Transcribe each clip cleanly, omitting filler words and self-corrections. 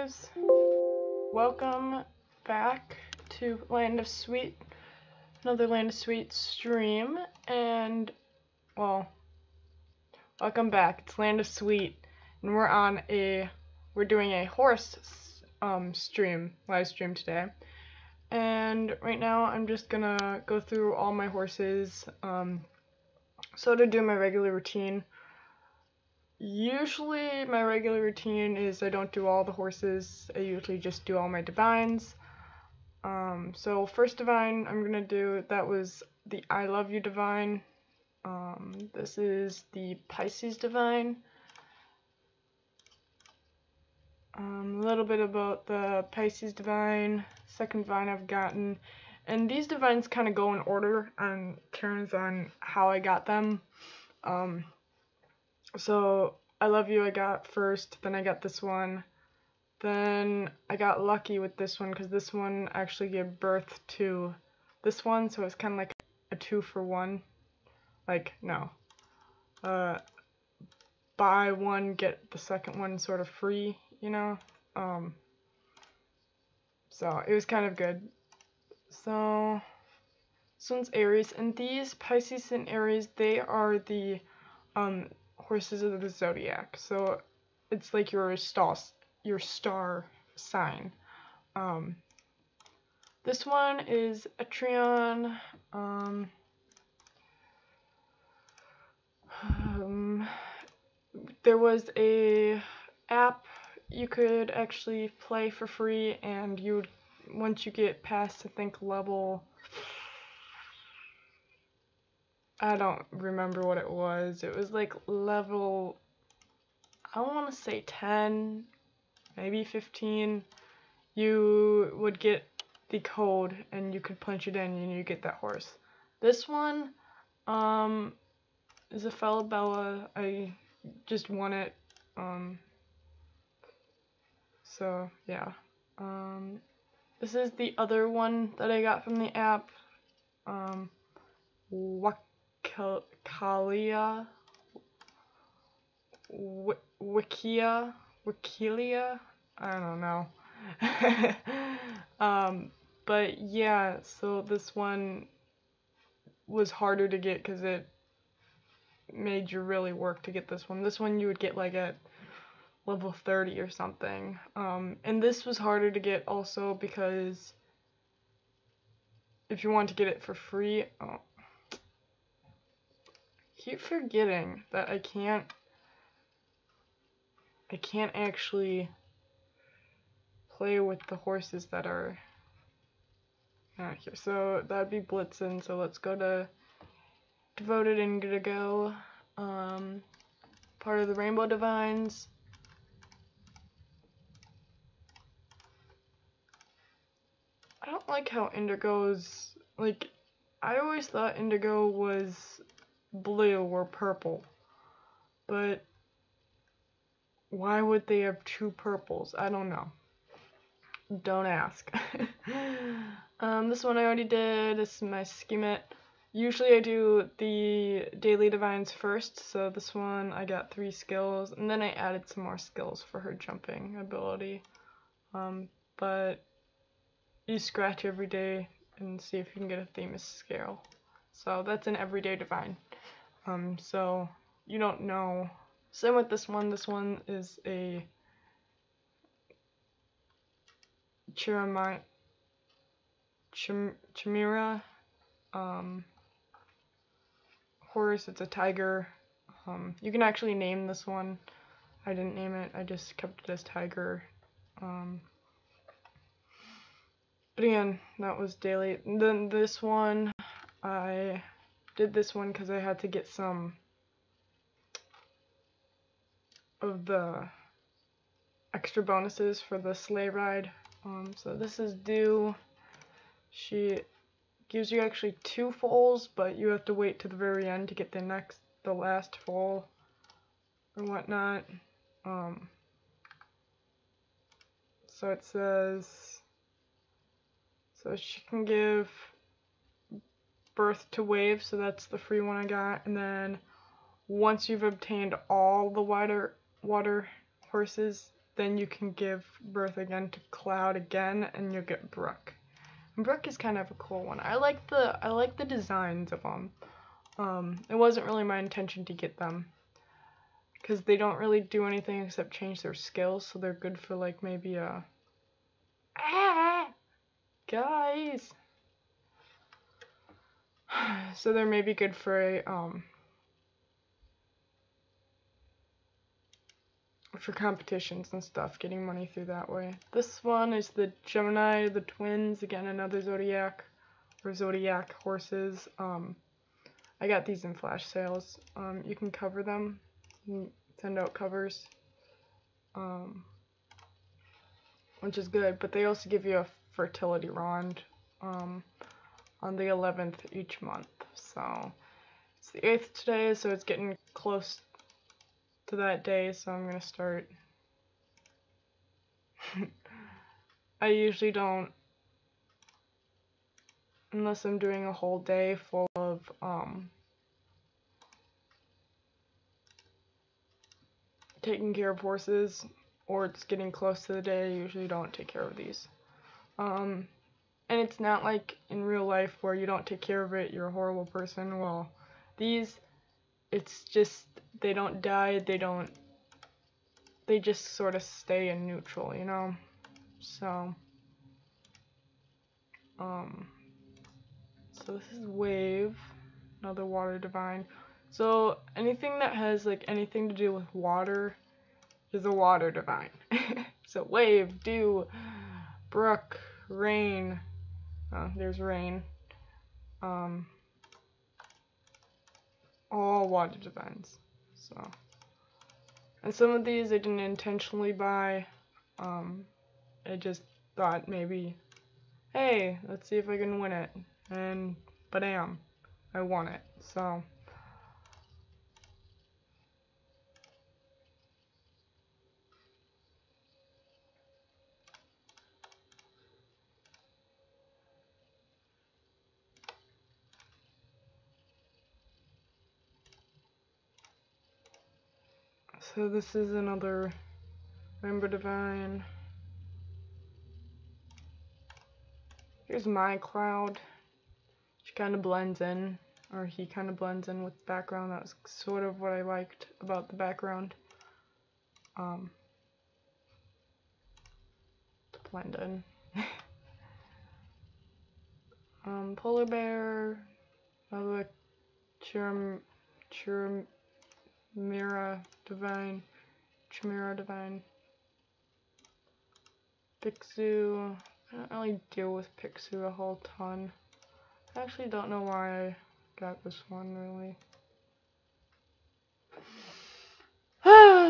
guys, welcome back to Landofsweet, another Landofsweet stream, and, well, welcome back. It's Landofsweet, and we're doing a horse live stream today, and right now I'm just gonna go through all my horses, so to do my regular routine. Usually my regular routine is I don't do all the horses, I usually just do all my divines. So first divine I'm gonna do, that was the I Love You divine. This is the Pisces divine. A little bit about the Pisces divine, second divine I've gotten. And these divines kind of go in order on terms on how I got them. So I Love You I got first, then I got this one, then I got lucky with this one because this one actually gave birth to this one, so it's kind of like a 2-for-1, like, no, buy one get the second one sort of free, you know, so it was kind of good. So this one's Aries, and these Pisces and Aries, they are the horses of the zodiac, so it's like your star sign. This one is a Trion. There was a app you could actually play for free, and you would, once you get past, I think, level, I don't remember what it was like level, I want to say 10, maybe 15, you would get the code and you could punch it in and you get that horse. This one is a Falabella. I just won it. So yeah. This is the other one that I got from the app. Wikilia, I don't know. But yeah, so this one was harder to get because it made you really work to get this one. This one you would get like at level 30 or something. And this was harder to get also because if you want to get it for free, I keep forgetting that I can't actually play with the horses that are not here. So that'd be Blitzen. So let's go to Devoted Indigo, part of the Rainbow Divines. I don't like how Indigo's, like, I always thought Indigo was blue or purple, but why would they have two purples? I don't know. Don't ask. This one I already did. This is my Schemate. Usually I do the daily divines first, so this one I got 3 skills, and then I added some more skills for her jumping ability. But you scratch every day and see if you can get a Themis scale. So that's an everyday divine. So you don't know. Same with this one. This one is a Chimera. Horse. It's a tiger. You can actually name this one. I didn't name it. I just kept it as tiger. But again, that was daily. Then this one, I did this one because I had to get some of the extra bonuses for the sleigh ride. So this is due. She gives you actually 2 foals, but you have to wait to the very end to get the last foal or whatnot. So it says, so she can give birth to Wave, so that's the free one I got, and then once you've obtained all the water horses, then you can give birth again to Cloud again, and you'll get Brooke. And Brooke is kind of a cool one. I like the designs of them. It wasn't really my intention to get them, because they don't really do anything except change their skills, so they're good for like maybe a guys. So they're maybe good for a for competitions and stuff, getting money through that way. This one is the Gemini, the twins, again another zodiac or zodiac horses. I got these in flash sales. You can cover them, send out covers, which is good, but they also give you a fertility rond on the 11th each month. So it's the 8th today, so it's getting close to that day, so I'm gonna start. I usually don't, unless I'm doing a whole day full of taking care of horses, or it's getting close to the day, I usually don't take care of these. And it's not like in real life where you don't take care of it, you're a horrible person. Well, these, it's just, they don't die, they just sort of stay in neutral, you know? So, so this is Wave, another water divine. So anything that has like anything to do with water is a water divine. So Wave, Dew, Brook, Rain, there's Rain, all water divines. So, and some of these I didn't intentionally buy. I just thought maybe, hey, let's see if I can win it, and bam, I won it. So this is another Rainbow Divine. Here's my Cloud. She kind of blends in, or he kind of blends in with the background. That was sort of what I liked about the background. To blend in. Polar Bear, another Chimera Divine, Pixu. I don't really deal with Pixu a whole ton. I actually don't know why I got this one, really.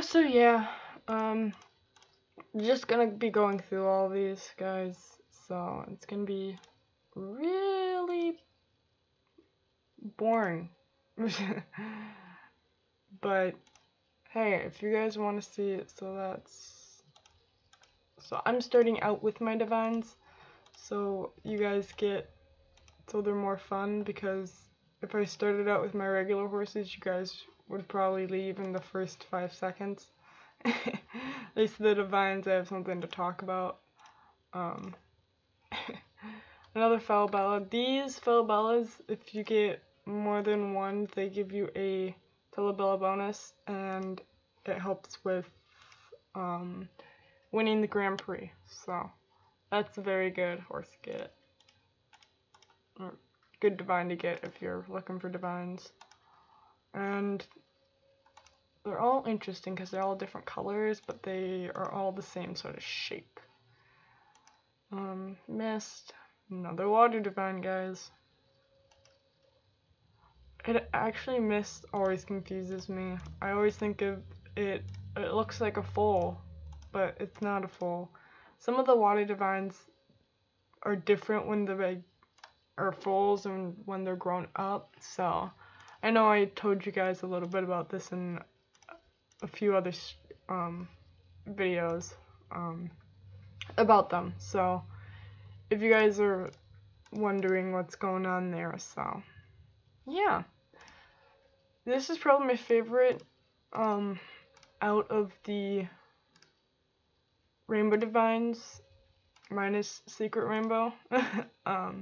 So yeah, just gonna be going through all these guys, so it's gonna be really boring. But hey, if you guys want to see it, so I'm starting out with my divines, so you guys so they're more fun, because if I started out with my regular horses, you guys would probably leave in the first 5 seconds. At least the divines, I have something to talk about. Another Falabella. These Falabellas, if you get more than one, they give you a Falabella bonus, and it helps with winning the Grand Prix. So that's a very good horse to get. Or good divine to get if you're looking for divines. And they're all interesting because they're all different colors, but they are all the same sort of shape. Mist. Another water divine, guys. Mist always confuses me. I always think of it looks like a foal, but it's not a foal. Some of the water divines are different when they are foals and when they're grown up. So I know I told you guys a little bit about this in a few other videos about them. So if you guys are wondering what's going on there, so yeah. This is probably my favorite out of the Rainbow Divines minus Secret Rainbow. I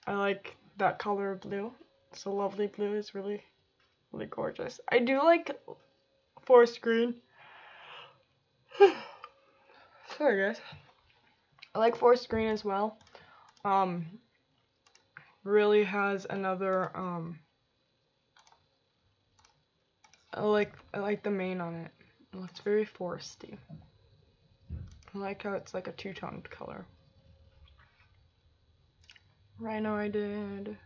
like that color of blue. It's a lovely blue. It's really, really gorgeous. I do like forest green. Sorry guys. I like forest green as well. Really has another I like the mane on it. It looks very foresty. I like how it's like a two-toned color. Rhino I did.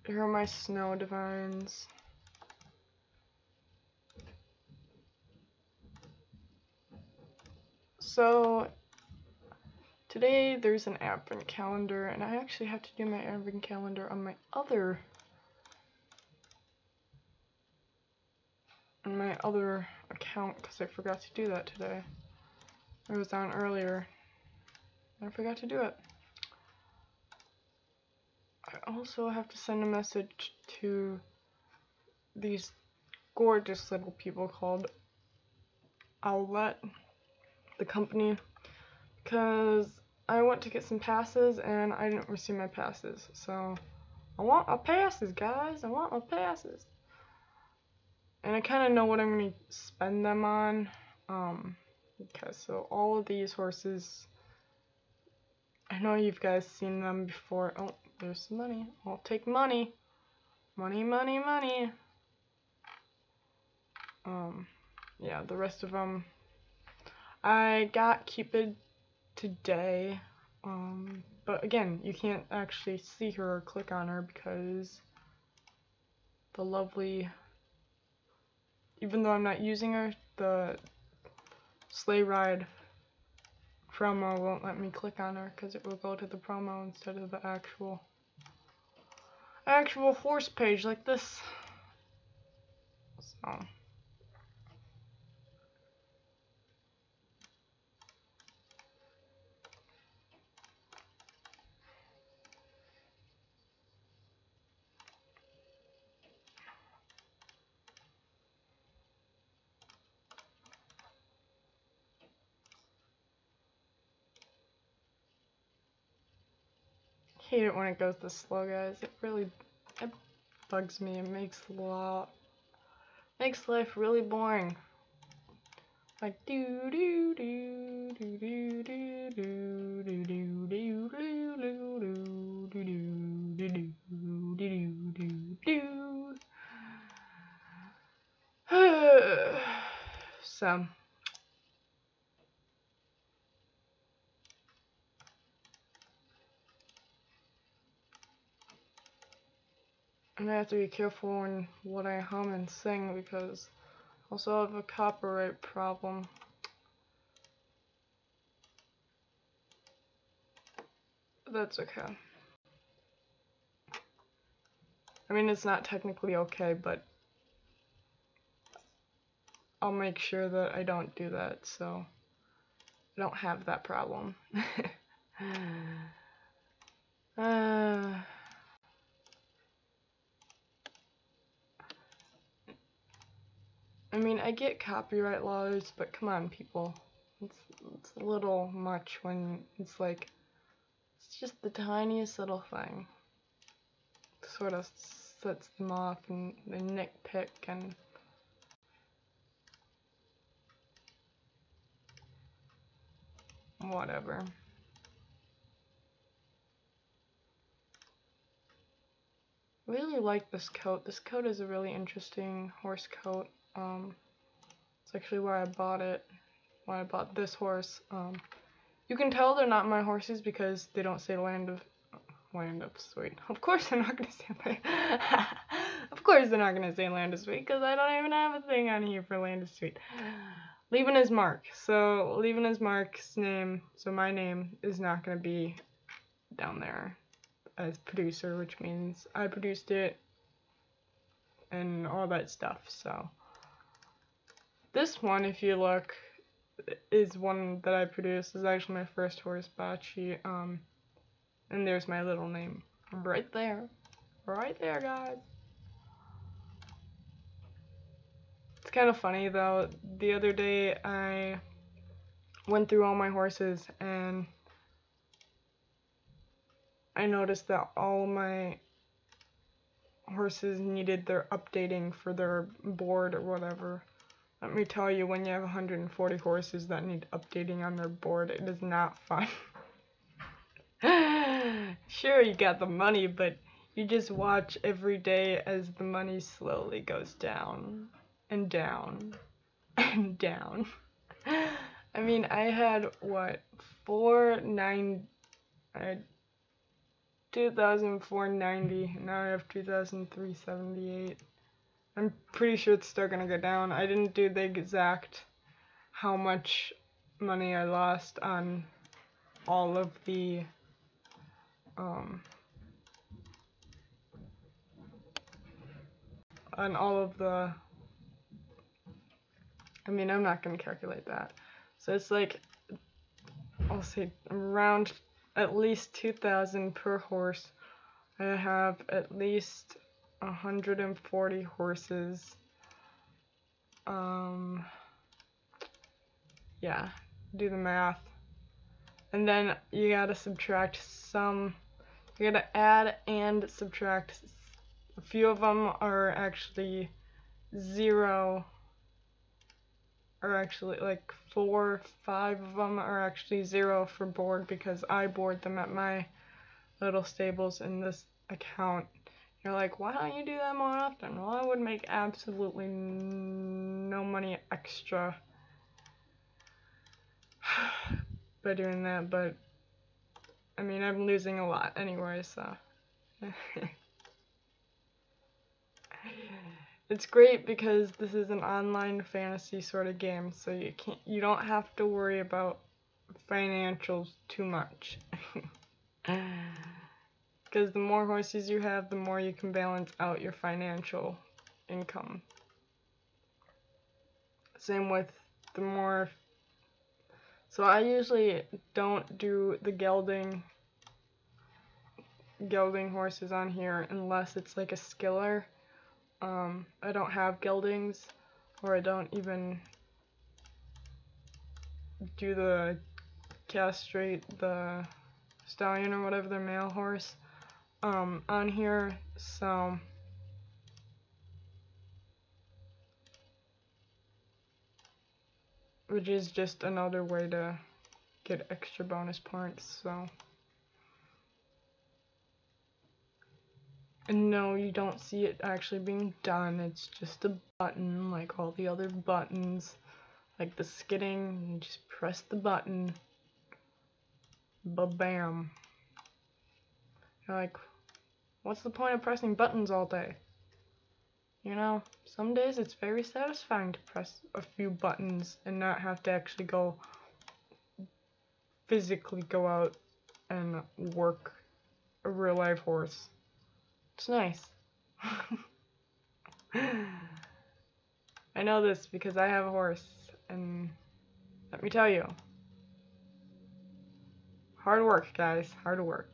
Here are my snow divines. So today there's an advent calendar, and I actually have to do my advent calendar on my other account because I forgot to do that today. I was on earlier and I forgot to do it. I also have to send a message to these gorgeous little people called Owlet, the company, because I went to get some passes and I didn't receive my passes. So I want my passes, guys. I want my passes. And I kind of know what I'm going to spend them on. Okay, so all of these horses, I know you've guys seen them before. Oh, there's some money. I'll take money. Money, money, money. Yeah, the rest of them. I got Cupid today. But again, you can't actually see her or click on her because the lovely, even though I'm not using her, the sleigh ride promo won't let me click on her because it will go to the promo instead of the actual horse page like this. So I hate it when it goes this slow, guys. It bugs me. It makes life really boring. Like do do do do do do do do do do do do do do do. So I'm gonna have to be careful in what I hum and sing because I also have a copyright problem. That's okay. I mean, it's not technically okay, but I'll make sure that I don't do that, so I don't have that problem. I mean, I get copyright laws, but come on, people. It's a little much when it's like, it's just the tiniest little thing. Sort of sets them off and they nitpick and whatever. I really like this coat. This coat is a really interesting horse coat. It's actually why I bought it. Why I bought this horse. You can tell they're not my horses because they don't say Landofsweet. Of course they're not gonna say Of course they're not gonna say Landofsweet because I don't even have a thing on here for Landofsweet. Leaving his mark. So leaving his mark's name. So my name is not gonna be down there as producer, which means I produced it and all that stuff. So this one, if you look, is one that I produced. This is actually my first horse, Bachi. And there's my little name right there, guys. It's kind of funny though. The other day I went through all my horses and I noticed that all my horses needed their updating for their board or whatever. Let me tell you, when you have 140 horses that need updating on their board, it is not fun. Sure, you got the money, but you just watch every day as the money slowly goes down and down and down. I mean, I had what, I had 2,490. Now I have 2,378. I'm pretty sure it's still gonna go down. I didn't do the exact how much money I lost on all of the I mean, I'm not gonna calculate that. So it's like, I'll say around at least 2,000 per horse. I have at least 140 horses. Yeah, do the math. And then you gotta subtract some, you gotta add and subtract. A few of them are actually zero, or actually like 4, 5 of them are actually zero for board because I board them at my little stables in this account. You're like, why don't you do that more often? Well, I would make absolutely no money extra by doing that, but I mean, I'm losing a lot anyway, so. It's great because this is an online fantasy sort of game, so you don't have to worry about financials too much. Because the more horses you have, the more you can balance out your financial income. Same with the more. So I usually don't do the gelding horses on here unless it's like a skiller. I don't have geldings, or I don't even do the castrate the stallion or whatever, their male horse on here, so which is just another way to get extra bonus points. So, and no, you don't see it actually being done. It's just a button like all the other buttons, like the skidding. You just press the button, ba-bam. You're like, what's the point of pressing buttons all day? You know, some days it's very satisfying to press a few buttons and not have to actually physically go out and work a real life horse. It's nice. I know this because I have a horse, and let me tell you, hard work, guys, hard work.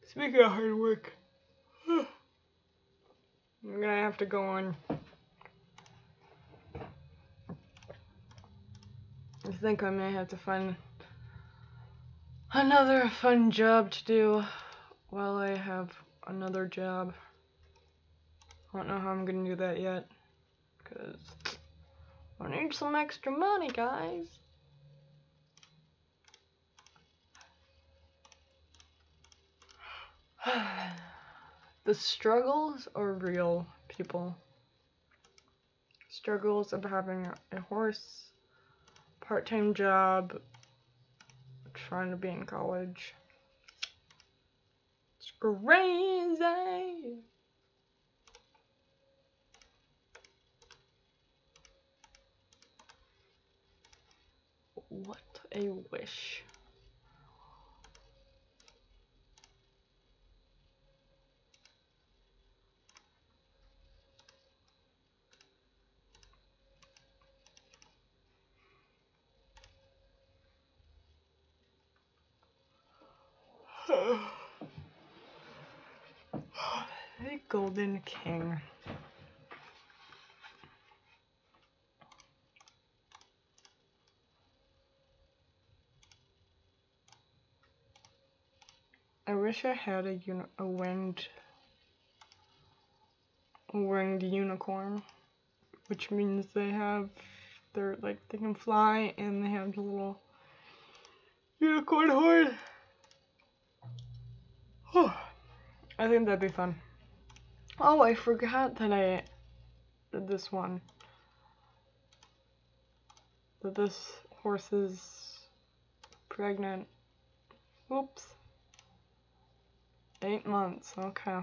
Speaking of hard work, I'm gonna have to go on. I think I may have to find another fun job to do while I have another job. I don't know how I'm gonna do that yet, because I need some extra money, guys. The struggles are real, people. Struggles of having a horse, part-time job, trying to be in college. It's crazy. What a wish. Golden King. I wish I had a winged unicorn, which means they can fly and they have the little unicorn horn. I think that'd be fun. Oh, I forgot that I did this one. That this horse is pregnant. Oops. 8 months, okay.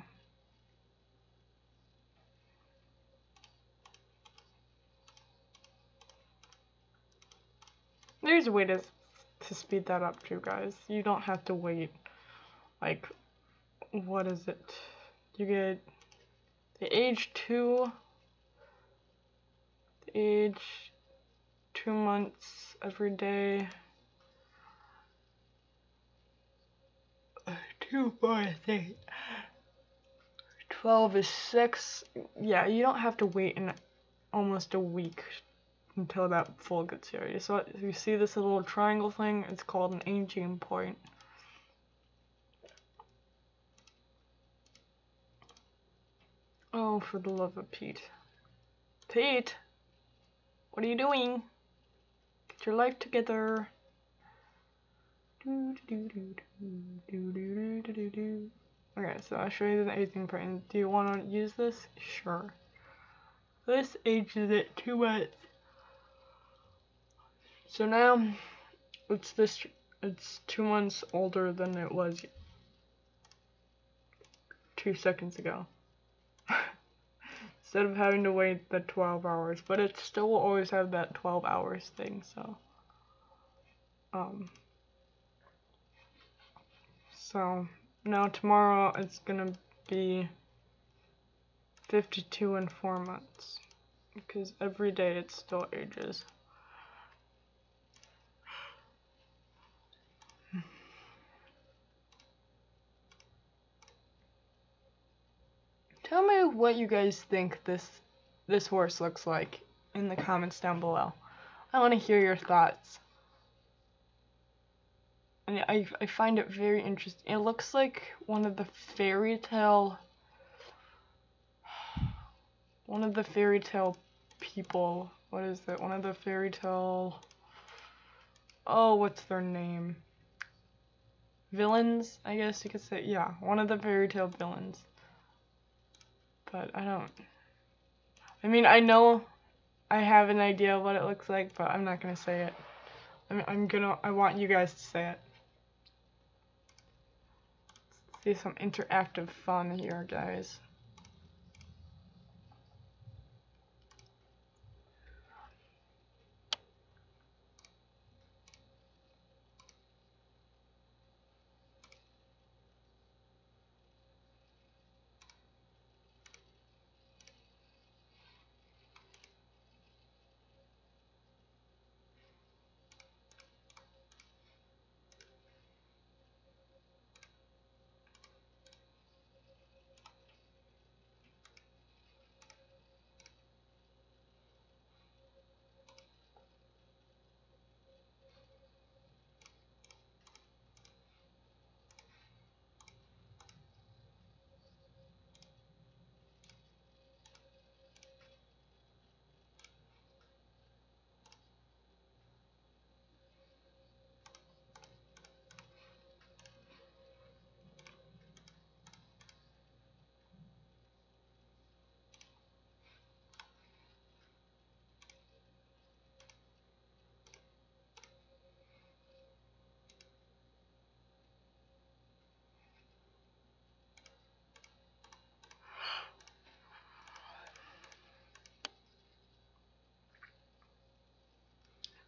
There's a way to speed that up too, guys. You don't have to wait, like, what is it? You get the age 2, the age 2 months every day. 2, 4, 6. 12 is 6. Yeah, you don't have to wait in almost a week until that foal gets here. So you see this little triangle thing? It's called an aging point. Oh, for the love of Pete. Pete! What are you doing? Get your life together. Okay, so I'll show you the aging point. Do you want to use this? Sure. This ages it 2 months. So now it's 2 months older than it was 2 seconds ago. Instead of having to wait the 12 hours, but it still will always have that 12 hours thing, so so now tomorrow it's gonna be 52 and 4 months, because every day it still ages. Tell me what you guys think this horse looks like in the comments down below. I want to hear your thoughts. And I find it very interesting. It looks like one of the fairy tale people. What is it? One of the fairy tale, oh, what's their name? Villains, I guess you could say. Yeah, one of the fairy tale villains. But I mean, I know I have an idea of what it looks like, but I'm not gonna say it. I want you guys to say it. Let's see some interactive fun here, guys.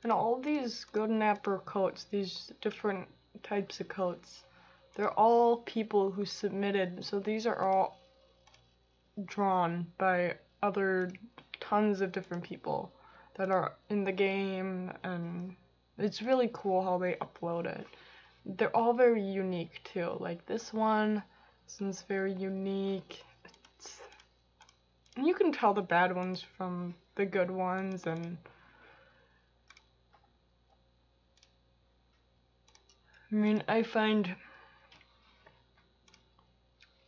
And all these golden apple coats, these different types of coats, they're all people who submitted. So these are all drawn by other tons of different people that are in the game, and it's really cool how they upload it. They're all very unique too. Like this one's very unique. It's And you can tell the bad ones from the good ones, and I mean, I find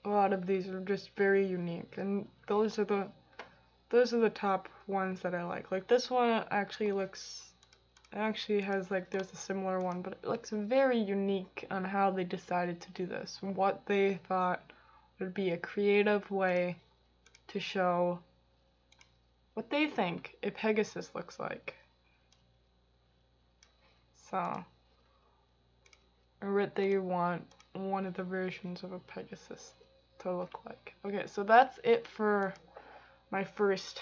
a lot of these are just very unique, and those are the top ones that I like. Like this one actually looks, it actually has like, there's a similar one, but it looks very unique on how they decided to do this, what they thought would be a creative way to show what they think a Pegasus looks like. So, or what they want one of the versions of a Pegasus to look like. Okay, so that's it for my first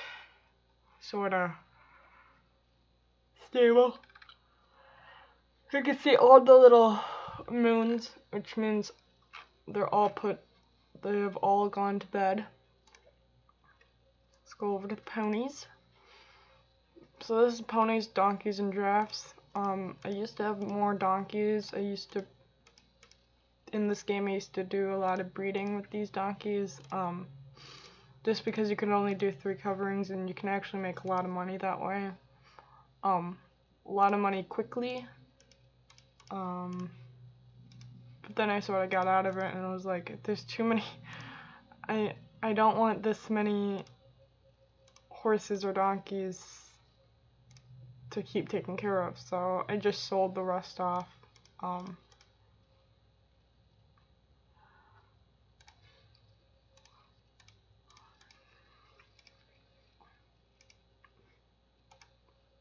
sort of stable. You can see all the little moons, which means they have all gone to bed. Let's go over to the ponies. So this is ponies, donkeys, and giraffes. I used to have more donkeys. In this game, I used to do a lot of breeding with these donkeys. Just because you can only do 3 coverings, and you can actually make a lot of money that way. A lot of money quickly. But then I sort of got out of it, and I was like, there's too many. I don't want this many horses or donkeys to keep taking care of, so I just sold the rest off.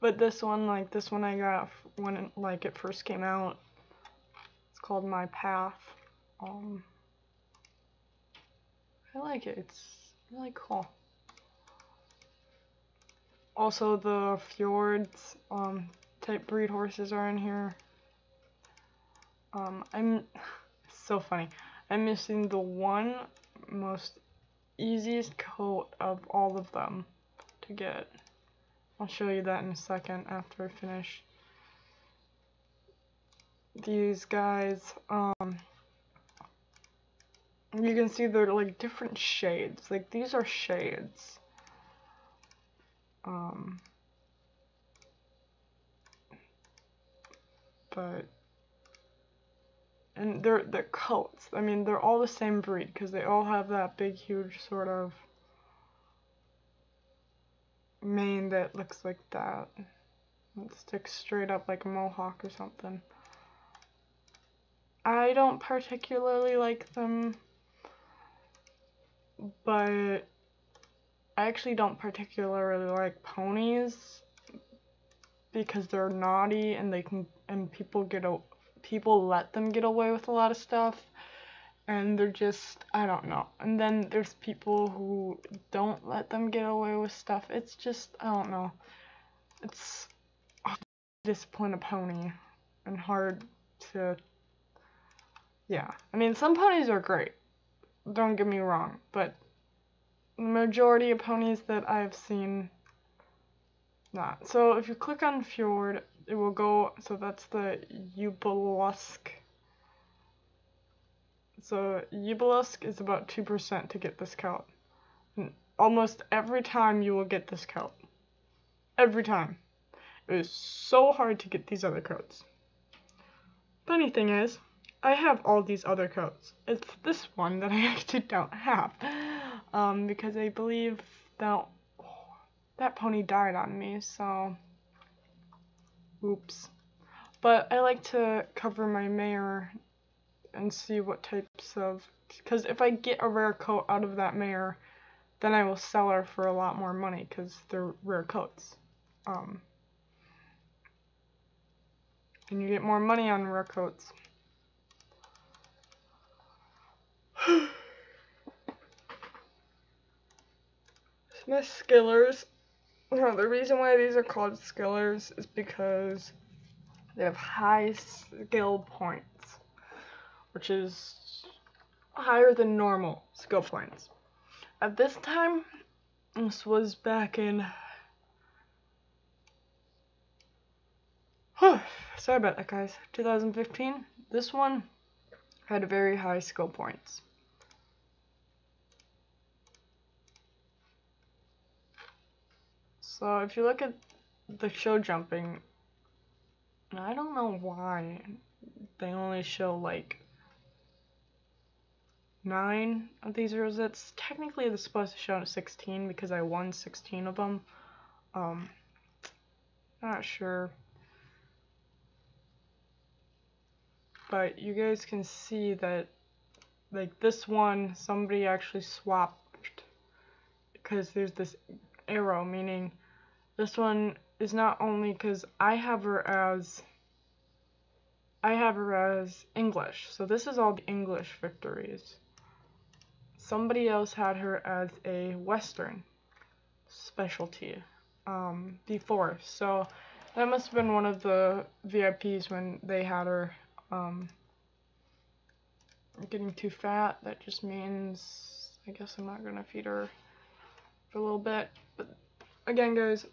But this one I got when it first came out. It's called My Path. I like it. It's really cool. Also, the fjords type breed horses are in here. So funny. I'm missing the one most easiest coat of all of them to get. I'll show you that in a second after I finish. These guys, you can see they're like different shades. Like these are shades. And they're coats. I mean, they're all the same breed because they all have that big, huge sort of mane that looks like that. It sticks straight up like a mohawk or something. I don't particularly like them, but I actually don't particularly like ponies because they're naughty and people let them get away with a lot of stuff, and they're just, I don't know. And then there's people who don't let them get away with stuff. It's just, I don't know. It's hard to discipline a pony and hard to, yeah. I mean, some ponies are great, don't get me wrong, but the majority of ponies that I've seen, not. So if you click on Fjord, it will go, so that's the Ubolusk. So Ubolusk is about 2% to get this coat. And almost every time you will get this coat. Every time. It is so hard to get these other coats. Funny thing is, I have all these other coats. It's this one that I actually don't have. Because I believe that pony died on me, so oops. But I like to cover my mare and see what types of, because if I get a rare coat out of that mare, then I will sell her for a lot more money because they're rare coats. And you get more money on rare coats. My skillers. No, the reason why these are called skillers is because they have high skill points, which is higher than normal skill points. At this time, this was back in, sorry about that, guys, 2015, this one had very high skill points. So if you look at the show jumping, and I don't know why they only show like 9 of these rosettes. Technically they're supposed to show 16 because I won 16 of them. Not sure. But you guys can see that like this one somebody actually swapped because there's this arrow, meaning this one is not only because I have her as English. So this is all the English victories. Somebody else had her as a Western specialty before. So that must have been one of the VIPs when they had her getting too fat. That just means I guess I'm not gonna feed her for a little bit. But again, guys,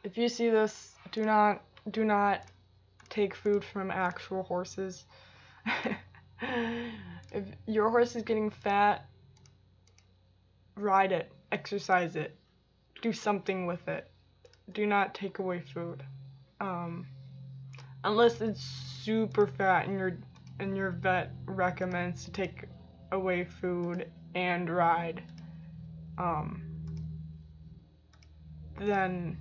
if you see this, do not take food from actual horses. If your horse is getting fat, ride it, exercise it, do something with it. Do not take away food, unless it's super fat and your vet recommends to take away food and ride. Then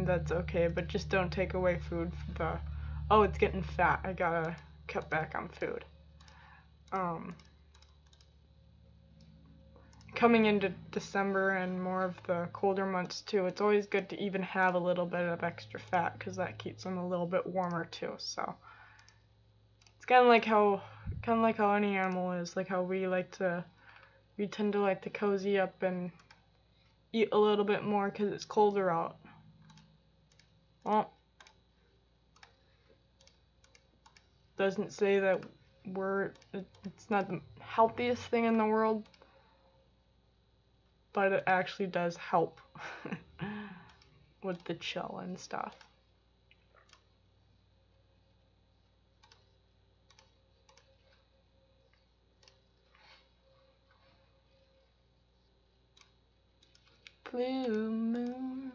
that's okay, but just don't take away food for the, oh, it's getting fat, I gotta cut back on food. Coming into December and more of the colder months too, it's always good to even have a little bit of extra fat because that keeps them a little bit warmer too. So it's kind of like how any animal is, like how we tend to like to cozy up and eat a little bit more because it's colder out. Well, doesn't say that it's not the healthiest thing in the world, but it actually does help with the chill and stuff. Blue Moon.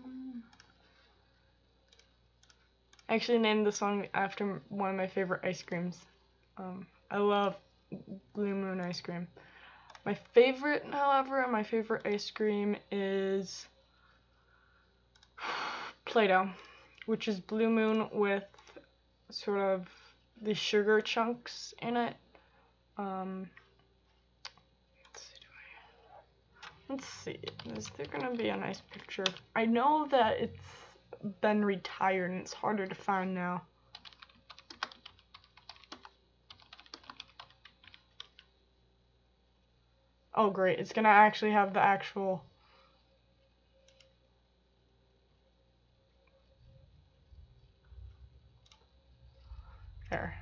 I actually named the song after one of my favorite ice creams. I love Blue Moon ice cream. My favorite, however, my favorite ice cream is Play-Doh, which is Blue Moon with sort of the sugar chunks in it. Let's see, is there gonna be a nice picture? I know that it's been retired and it's harder to find now. Oh great, it's gonna actually have the actual there.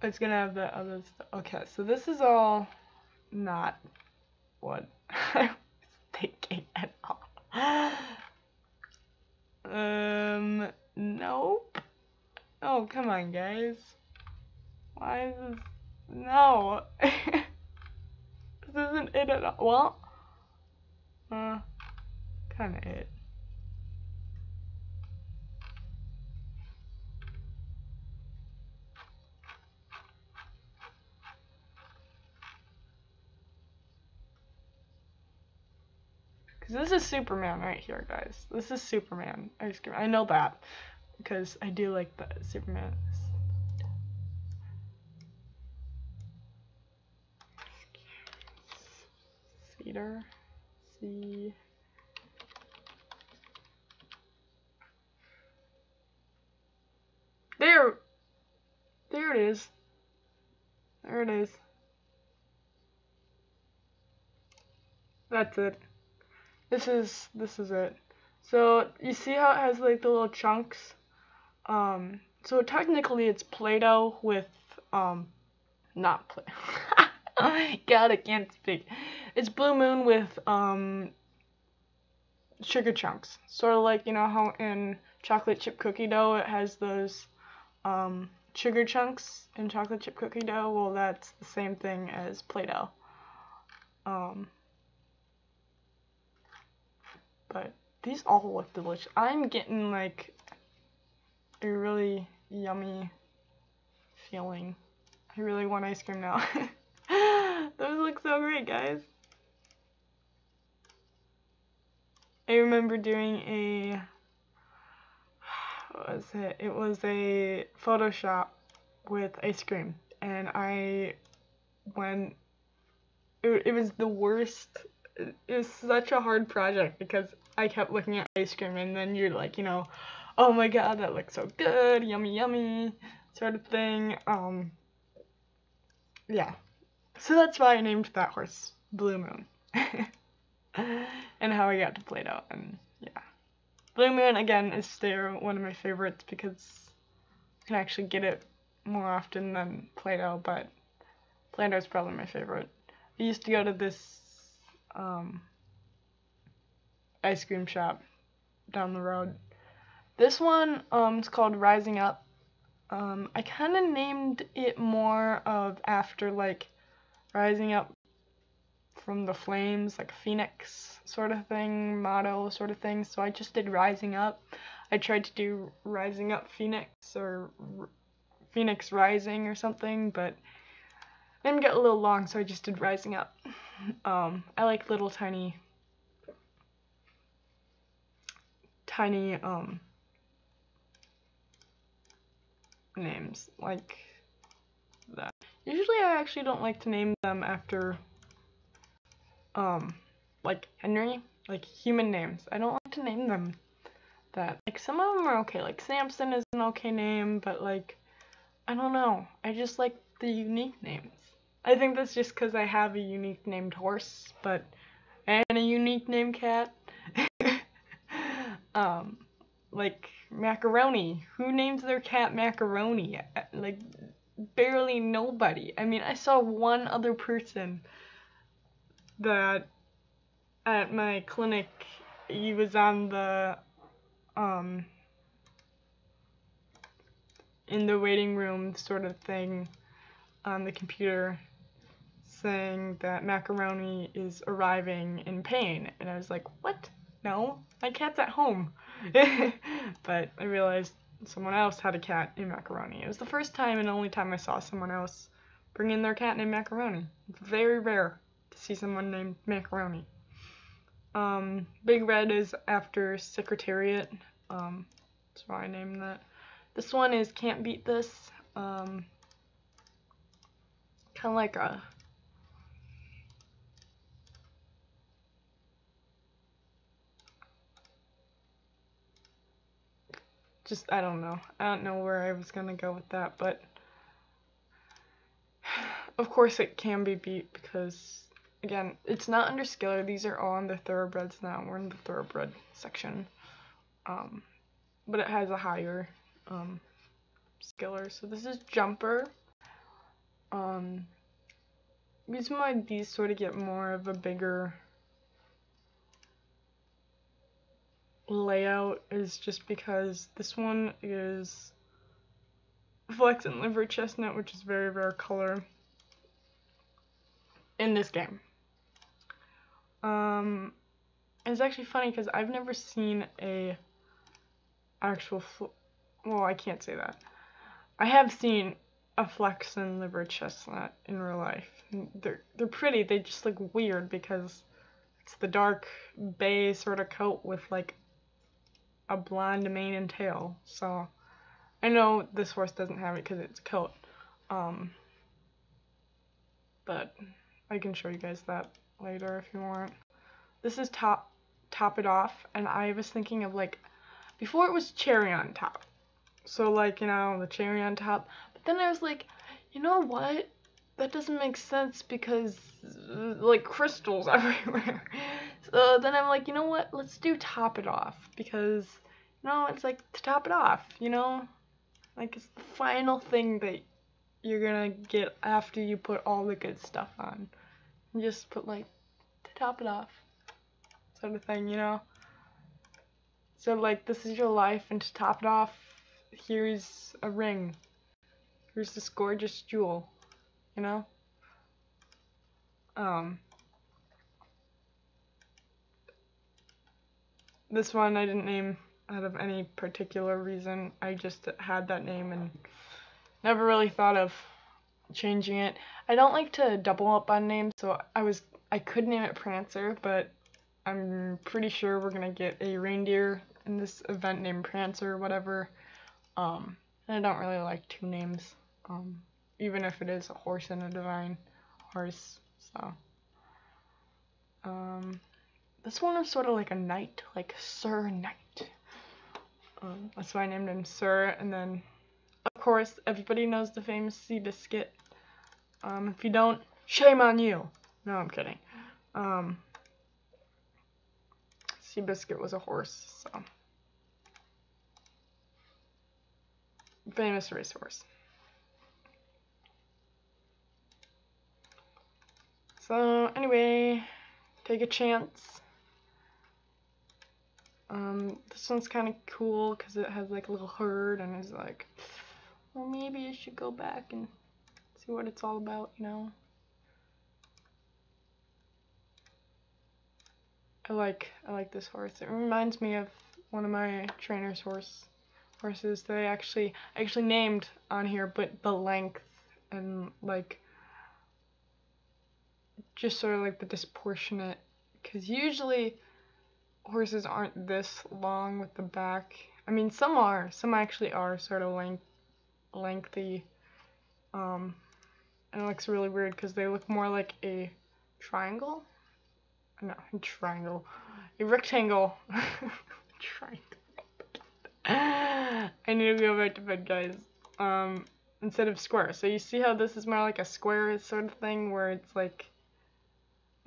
It's gonna have the other stuff. Okay, so this is all not what I was thinking at all. Nope. Oh, come on, guys. Why is this? No. This isn't it at all. Well, kinda it. Because this is Superman right here, guys. This is Superman ice cream. I know that because I do like the Superman. Cedar. See. There it is. There it is. That's it. This is it. So you see how it has like the little chunks? So technically it's Play-Doh with not Play. God, I can't speak. It's Blue Moon with sugar chunks. Sort of like, you know how in chocolate chip cookie dough it has those sugar chunks in chocolate chip cookie dough, well, that's the same thing as Play-Doh. But these all look delicious. I'm getting like a really yummy feeling. I really want ice cream now. Those look so great, guys. I remember doing a, what was it? It was a Photoshop with ice cream, and it was the worst. It was such a hard project because I kept looking at ice cream, and then you're like, oh my god, that looks so good, yummy yummy, sort of thing. Yeah. So that's why I named that horse Blue Moon. And how I got to Play-Doh, and yeah. Blue Moon, again, is still one of my favorites because I can actually get it more often than Play-Doh, but Play-Doh is probably my favorite. I used to go to this ice cream shop down the road. This one is called Rising Up. I kind of named it more of after like Rising Up from the flames, like Phoenix sort of thing, motto sort of thing. So I just did Rising Up. I tried to do Rising Up Phoenix or Phoenix Rising or something, but the name got a little long, so I just did Rising Up. I like little tiny names like that. Usually I actually don't like to name them after like Henry, like human names. I don't like to name them that. Like some of them are okay, like Samson is an okay name, but like I don't know. I just like the unique names. I think that's just because I have a unique named horse, and a unique named cat. Like Macaroni. Who names their cat Macaroni? Like barely nobody. I mean, I saw one other person that at my clinic, he was on the in the waiting room sort of thing on the computer saying that Macaroni is arriving in pain, and I was like, what? No, my cat's at home. But I realized someone else had a cat named Macaroni. It was the first time and only time I saw someone else bring in their cat named Macaroni. It's very rare to see someone named Macaroni. Big Red is after Secretariat, that's why I named that. This one is Can't Beat This, kind of like a I don't know. I don't know where I was gonna go with that, but of course it can be beat because, again, it's not under Skiller. These are all under Thoroughbreds now. We're in the Thoroughbred section. But it has a higher Skiller. So this is Jumper. Reason why these sort of get more of a bigger layout is just because this one is Flex and Liver Chestnut, which is a very rare color in this game. It's actually funny because I've never seen a actual well, I can't say that. I have seen a Flex and Liver Chestnut in real life. They're pretty. They just look weird because it's the dark bay sort of coat with like a blonde mane and tail. So I know this horse doesn't have it because it's a coat. But I can show you guys that later if you want. This is Top It Off, and I was thinking of like, before it was cherry on top. So like, the cherry on top. But then I was like, you know what? That doesn't make sense because like crystals everywhere. So then I'm like, you know what? Let's do Top It Off because it's like to top it off, like it's the final thing that you're gonna get after you put all the good stuff on. You just put like to top it off sort of thing, So like this is your life, and to top it off, here's a ring. Here's this gorgeous jewel, you know? This one I didn't name out of any particular reason. I just had that name and never really thought of changing it. I don't like to double up on names, so I could name it Prancer, but I'm pretty sure we're gonna get a reindeer in this event named Prancer or whatever. And I don't really like two names, even if it is a horse and a divine horse. So, this one is sort of like a knight, like Sir Knight. That's why I named him Sir. And then, of course, everybody knows the famous Seabiscuit. If you don't, shame on you. No, I'm kidding. Seabiscuit was a horse, so famous racehorse. So anyway, take a chance. This one's kind of cool because it has like a little herd and is like, well, maybe I should go back and see what it's all about, you know. I like this horse. It reminds me of one of my trainer's horses that I actually named on here, but the length and like just sort of like the disproportionate, because usually horses aren't this long with the back. I mean, some actually are sort of lengthy, and it looks really weird because they look more like a triangle. No, a rectangle. Triangle. I need to go back to bed, guys. Instead of square. So you see how this is more like a square sort of thing, where it's like,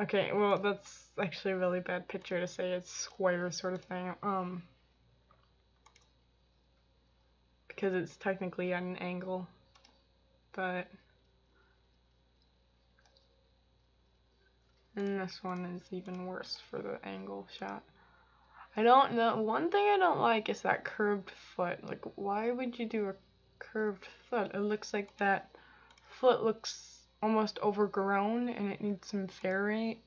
okay, well, that's actually a really bad picture to say it's square sort of thing. Because it's technically at an angle, but, and this one is even worse for the angle shot. I don't know, one thing I don't like is that curved foot. Like, why would you do a curved foot? It looks like that foot looks almost overgrown and it needs some fairy,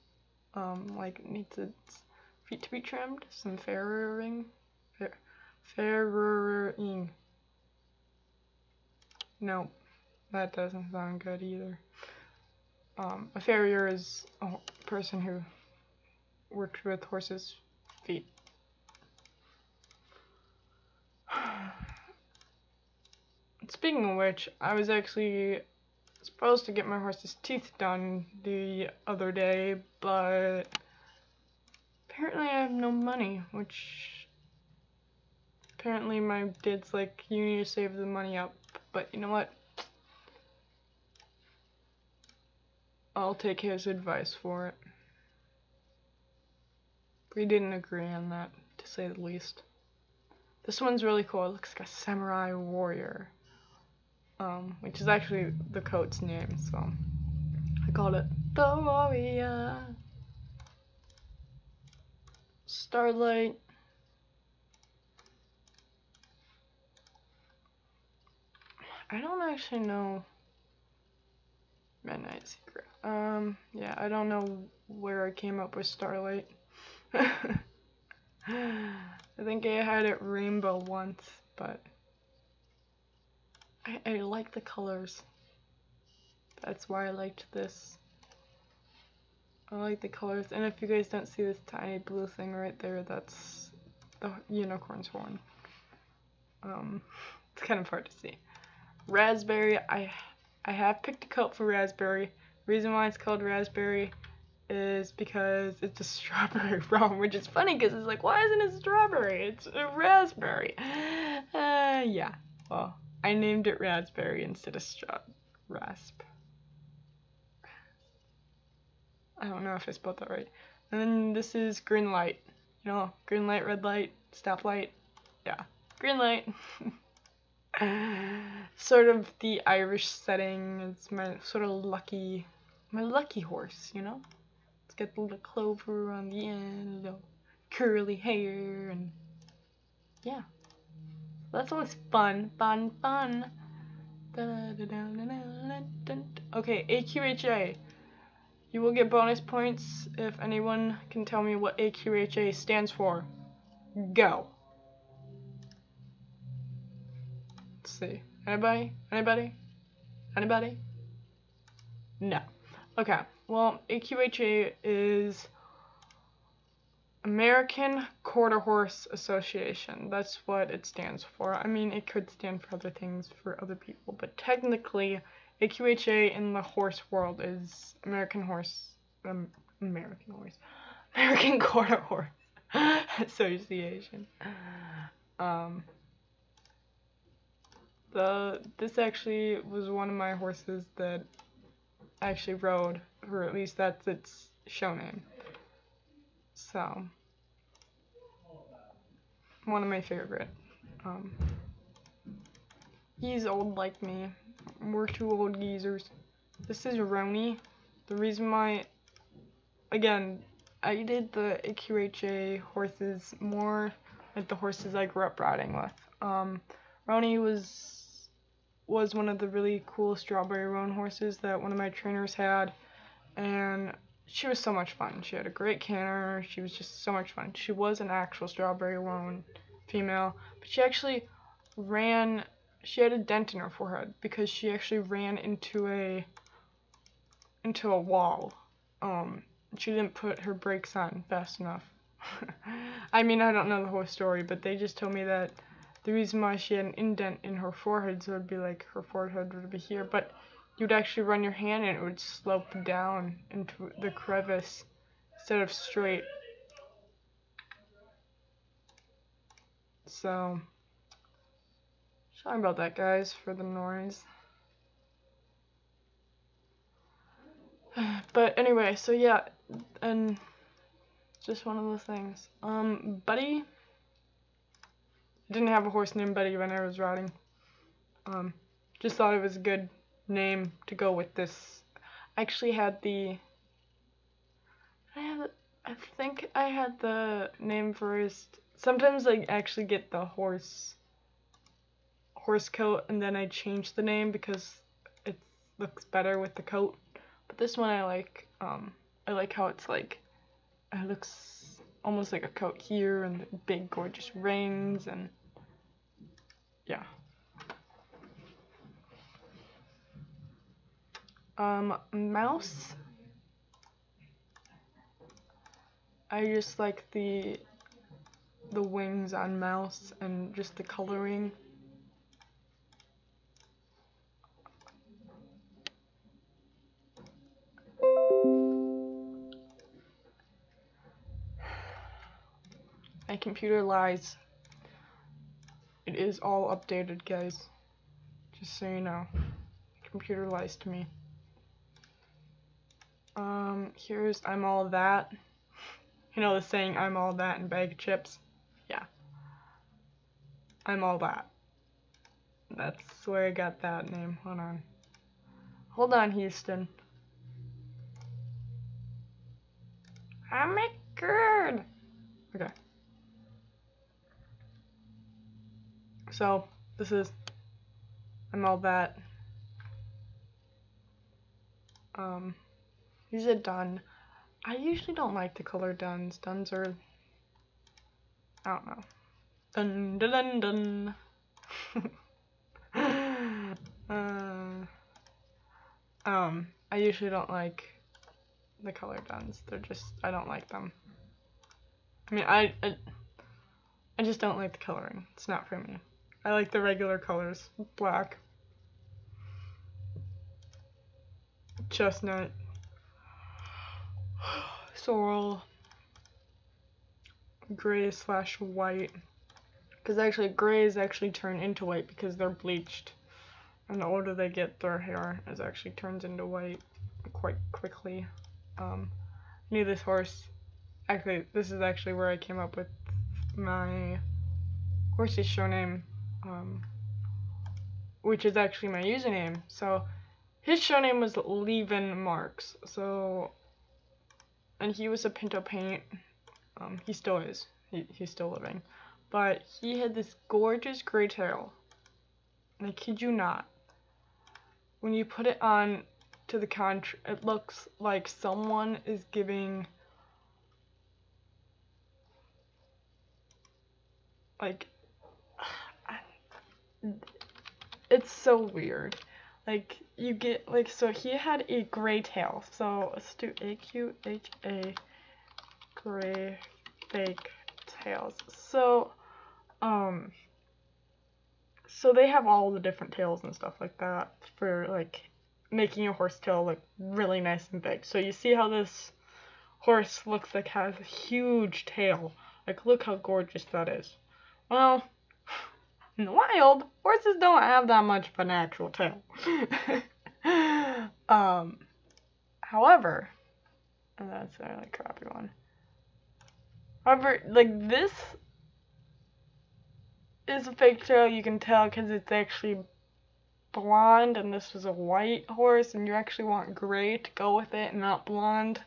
like it needs its feet to be trimmed, some farrowing. Farrowing. No, that doesn't sound good either. A farrier is a person who works with horses' feet. Speaking of which, I was actually supposed to get my horse's teeth done the other day, but apparently I have no money, which apparently my dad's like, you need to save the money up, but you know what? I'll take his advice for it. We didn't agree on that, to say the least. This one's really cool. It looks like a samurai warrior, which is actually the coat's name, so I called it the Warrior. Starlight. I don't actually know Midnight Secret. Yeah, I don't know where I came up with Starlight. I think I had it rainbow once, but I like the colors. That's why I liked this. I like the colors, and if you guys don't see this tiny blue thing right there, that's the unicorn's horn. It's kind of hard to see. Raspberry, I have picked a coat for Raspberry. Reason why it's called Raspberry is because it's a strawberry rum, which is funny because it's like, why isn't it strawberry? It's a raspberry. Yeah. Well, I named it Raspberry instead of Rasp. I don't know if I spelled that right. And then this is green light. You know, green light, red light, stop light. Yeah, green light. Sort of the Irish setting. It's my sort of lucky horse, you know? It's got the little clover on the end, little curly hair, and yeah. That's always fun. Okay, AQHA. You will get bonus points if anyone can tell me what AQHA stands for. Go. Let's see. Anybody? Anybody? Anybody? No. Okay. Well, AQHA is American Quarter Horse Association. That's what it stands for. I mean, it could stand for other things for other people, but technically, AQHA in the horse world is American Quarter Horse Association. This actually was one of my horses that I actually rode, or at least that's its show name. So, one of my favorite. He's old like me. We're two old geezers. This is Roni. The reason why, again, I did the AQHA horses more like the horses I grew up riding with. Roni was one of the really cool strawberry roan horses that one of my trainers had, and she was so much fun. She had a great canter. She was just so much fun. She was an actual strawberry roan female, but she actually ran. She had a dent in her forehead because she actually ran into a wall. She didn't put her brakes on fast enough. I mean, I don't know the whole story, but they just told me that the reason why she had an indent in her forehead, so it would be like her forehead would be here, but you'd actually run your hand and it would slope down into the crevice instead of straight. So, sorry about that, guys, for the noise. But anyway, so yeah, and just one of those things. Buddy, didn't have a horse named Buddy when I was riding. Just thought it was a good name to go with this. I actually had I think I had the name first. Sometimes I actually get the horse coat and then I change the name because it looks better with the coat. But this one I like how it's like, it looks almost like a coat here and the big gorgeous rings and yeah. Mouse. I just like the wings on Mouse and just the coloring. My computer lies. It is all updated, guys. Just so you know. My computer lies to me. Here's I'm all that. You know the saying, I'm all that in bag of chips? Yeah. I'm all that. That's where I got that name. Hold on. Hold on, Houston. I'm a good. Okay. So, this is I'm all that. These are done. I usually don't like the color duns. Duns are, I don't know. Dun dun dun dun. I usually don't like the color duns. They're just, I don't like them. I mean, I just don't like the coloring. It's not for me. I like the regular colors. Black, chestnut, sorrel, gray / white. Because actually, grays actually turn into white because they're bleached. And the older they get, their hair actually turns into white quite quickly. Knew this horse. Actually, this is actually where I came up with my horse's show name, which is actually my username. So his show name was Levin Marks. So, and he was a Pinto Paint. He still is. He's still living. but he had this gorgeous gray tail. And I kid you not. When you put it on to the it looks like someone is giving like it's so weird. Like you get like, so he had a gray tail. So let's do AQHA gray fake tails. So so they have all the different tails and stuff like that for like making a horse tail look really nice and big. So you see how this horse looks like has a huge tail. Like look how gorgeous that is. Well, in the wild, horses don't have that much of an actual tail. However, and that's a really crappy one. However, like this is a fake tail. You can tell because it's actually blonde, and this was a white horse, and you actually want gray to go with it and not blonde.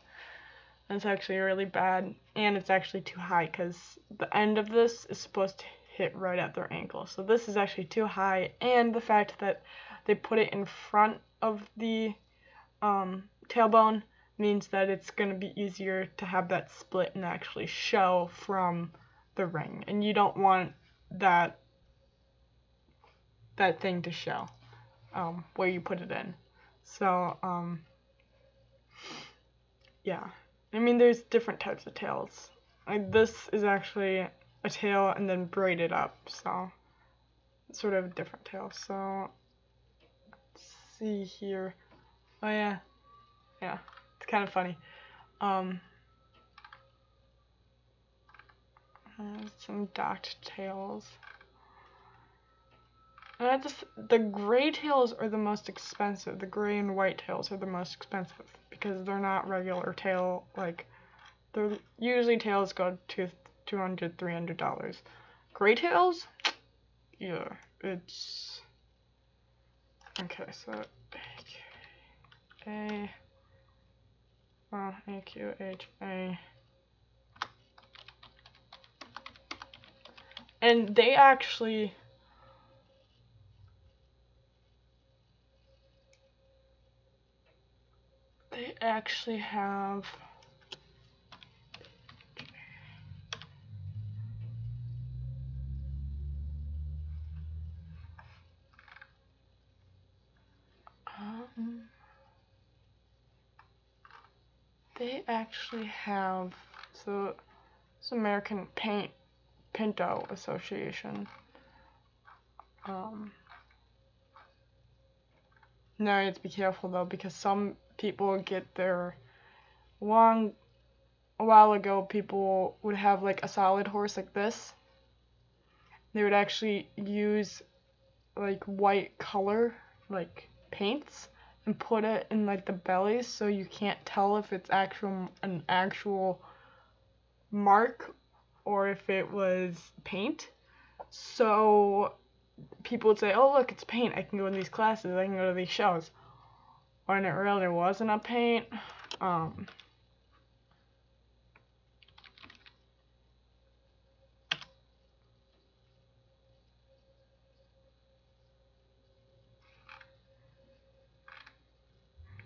That's actually really bad, and it's actually too high because the end of this is supposed to hit right at their ankle. So this is actually too high, and the fact that they put it in front of the tailbone means that it's going to be easier to have that split and actually show from the ring, and you don't want that thing to show where you put it in. So yeah, I mean there's different types of tails. Like this is actually a tail and then braided up, so it's sort of a different tail. So let's see here. Oh yeah, it's kind of funny. Some docked tails. And the gray tails are the most expensive. The gray and white tails are the most expensive because they're not regular tail. Like, they're usually tails go to $200, $300. Gray tails, yeah, it's okay. So AQHA, and they actually. They actually have so it's American Pinto Association. Now you have to be careful though, because some people get their a while ago people would have like a solid horse like this. They would actually use like white color, like paints, and put it in like the bellies so you can't tell if it's an actual mark or if it was paint. So people would say, oh look, it's paint, I can go to these classes, I can go to these shows. When it really wasn't a paint.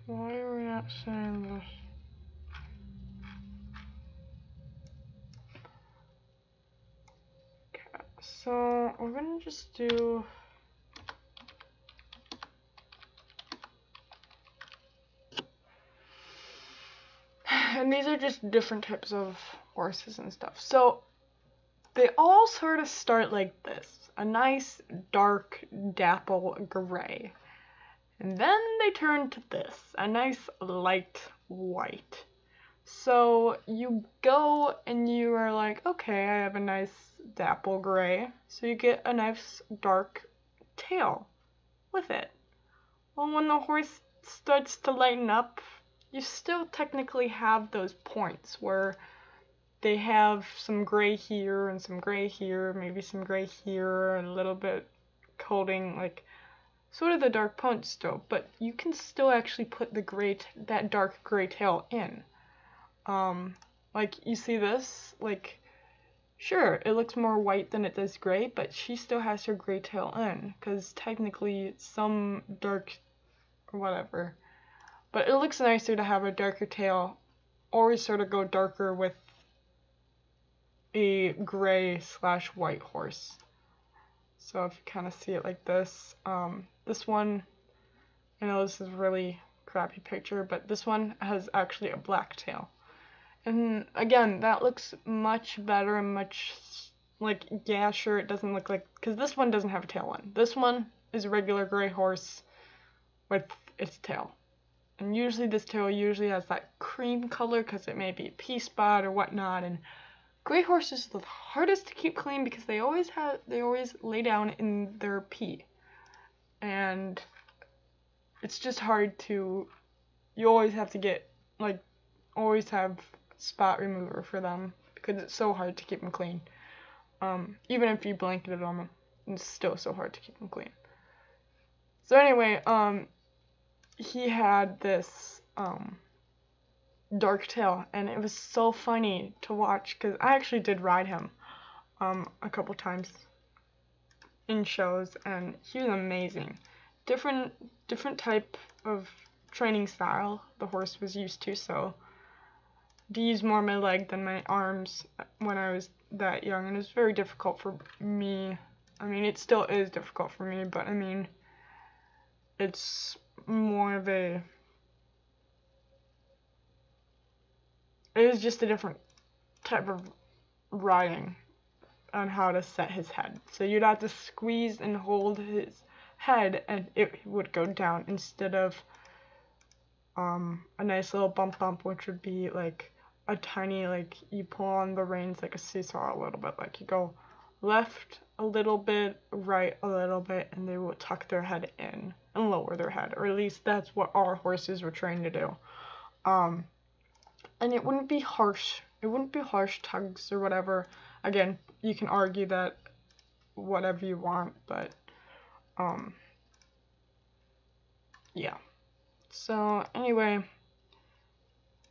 Why are we not saying this? Okay, so we're gonna just do and these are just different types of horses and stuff. So they all sort of start like this, a nice dark dapple gray. And then they turn to this, a nice light white. So you go and you are like, okay, I have a nice dapple gray. So you get a nice dark tail with it. Well, when the horse starts to lighten up, you still technically have those points where they have some gray here and some gray here, maybe some gray here, and a little bit coating, like sort of the dark points still, but you can still actually put that dark gray tail in. Like you see this, like Sure, it looks more white than it does gray, but she still has her gray tail in, because technically some dark or whatever. But it looks nicer to have a darker tail, or sort of go darker with a gray / white horse. So if you kind of see it like this, this one, I know this is a really crappy picture, but this one has actually a black tail. And again, that looks much better and much, like, yeah, sure, it doesn't look like, because this one doesn't have a tail on. This one is a regular gray horse with its tail. And usually this tail usually has that cream color because it may be a pea spot or whatnot. And gray horses are the hardest to keep clean because they always lay down in their pee. And it's just hard to, you always have to get, like, always have spot remover for them because it's so hard to keep them clean. Even if you blanketed them, it's still so hard to keep them clean. So anyway, he had this dark tail, and it was so funny to watch because I actually did ride him a couple times in shows, and he was amazing. Different type of training style the horse was used to, so to use more my leg than my arms when I was that young, and it was very difficult for me. I mean, it still is difficult for me, but I mean, it's more of a, it is just a different type of riding on how to set his head. So you'd have to squeeze and hold his head and it would go down instead of a nice little bump, which would be like a tiny, like you pull on the reins like a seesaw a little bit, like you go left a little bit, right a little bit, and they will tuck their head in and lower their head, or at least that's what our horses were trained to do. And it wouldn't be harsh. It wouldn't be harsh tugs or whatever. Again, you can argue that whatever you want, but yeah. So anyway,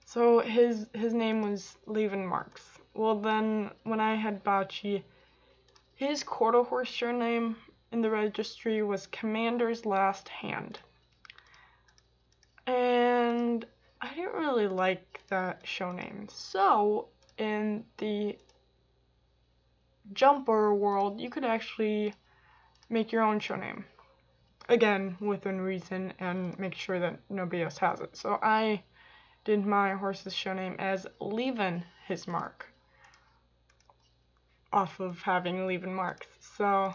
so his name was Levin Marks. Well then, when I had Bocce, his quarter horse show name in the registry was Commander's Last Hand. And I didn't really like that show name. So in the jumper world, you could actually make your own show name. Again, within reason, and make sure that nobody else has it. So I did my horse's show name as Levin His Mark, off of having Levin Marks. So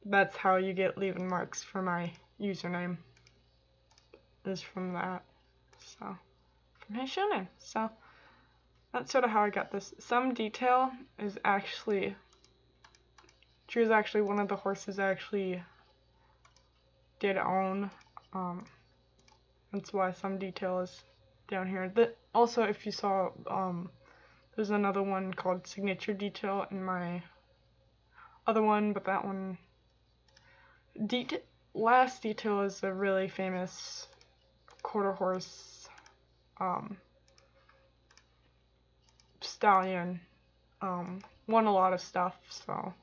that's how you get Levin Marks for my username, is from that. So, from his show name. So that's sort of how I got this. Some Detail is actually, she was actually one of the horses I actually did own. That's why Some Detail is down here. Also, if you saw, there's another one called Signature Detail in my other one, but that one, Last Detail is a really famous quarter horse stallion. Won a lot of stuff, so.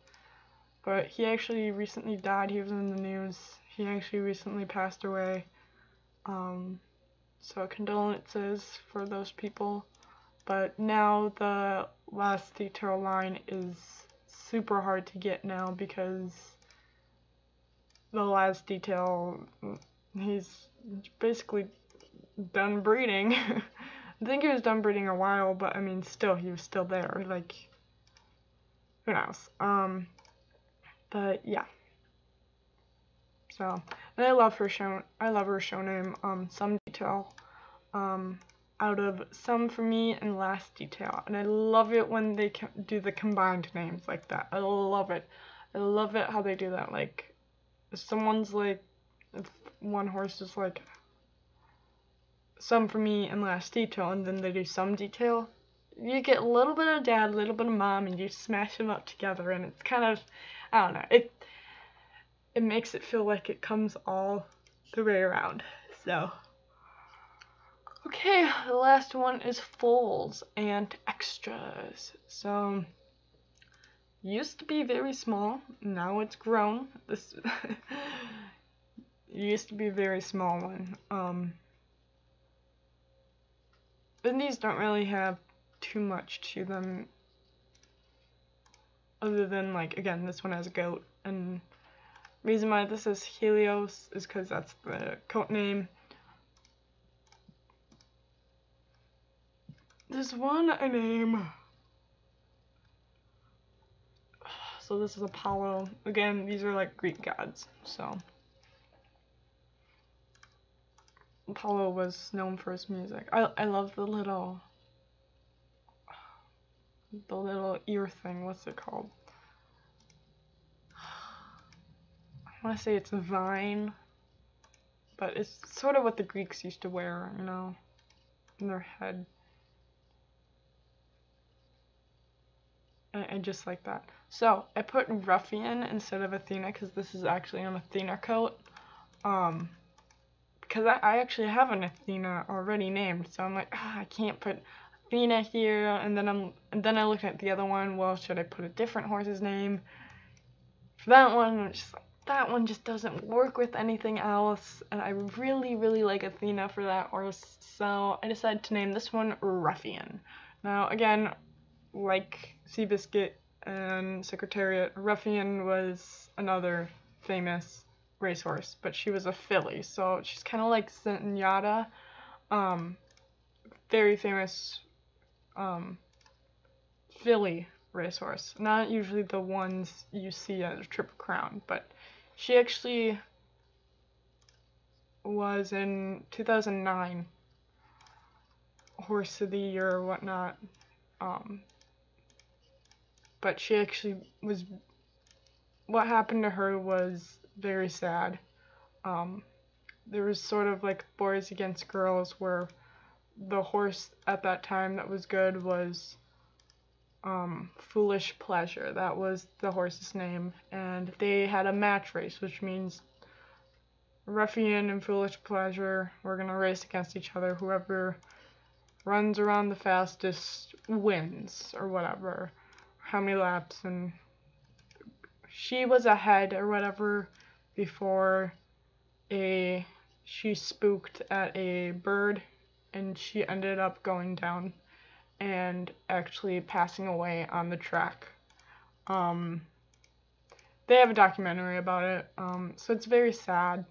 But he actually recently died. He was in the news. He actually recently passed away. So condolences for those people. But now the Last Detail line is super hard to get now because the Last Detail, he's basically done breeding. I think he was done breeding a while, but I mean, still, he was still there. Like, who knows? But yeah. So, and I love her show name, Some Detail, out of Some for Me and Last Detail. And I love it when they do the combined names like that. I love it. I love it how they do that. Like, if someone's like, if one horse is like, Some for Me and Last Detail, and then they do Some Detail, you get a little bit of dad, a little bit of mom, and you smash them up together, and it's kind of, I don't know, it makes it feel like it comes all the way around. So Okay, the last one is foals and extras. So, used to be very small, now it's grown. This used to be a very small one. And these don't really have too much to them, other than, like, again, this one has a goat. And reason why this is Helios is because that's the coat name. This one I name. So this is Apollo. Again, these are like Greek gods. So Apollo was known for his music. I love the little ear thing. What's it called? I want to say it's a vine, but it's sort of what the Greeks used to wear, you know, in their head. I just like that. So I put Ruffian instead of Athena because this is actually an Athena coat. Because I actually have an Athena already named, so I'm like, I can't put Athena here. And then I looked at the other one. Well, should I put a different horse's name for that one? I'm just like, that one just doesn't work with anything else, and I really, really like Athena for that horse, so I decided to name this one Ruffian. Now, again, like Seabiscuit and Secretariat, Ruffian was another famous racehorse, but she was a filly, so she's kind of like Zenyatta, very famous filly racehorse. Not usually the ones you see at a Triple Crown, but she actually was in 2009 Horse of the Year or whatnot. But she actually was, what happened to her was very sad. There was sort of like boys against girls, where the horse at that time that was good was Foolish Pleasure. That was the horse's name, and they had a match race, which means Ruffian and Foolish Pleasure were gonna race against each other. Whoever runs around the fastest wins, or whatever. How many laps, and she was ahead or whatever before she spooked at a bird, and she ended up going down and actually passing away on the track. They have a documentary about it, so it's very sad.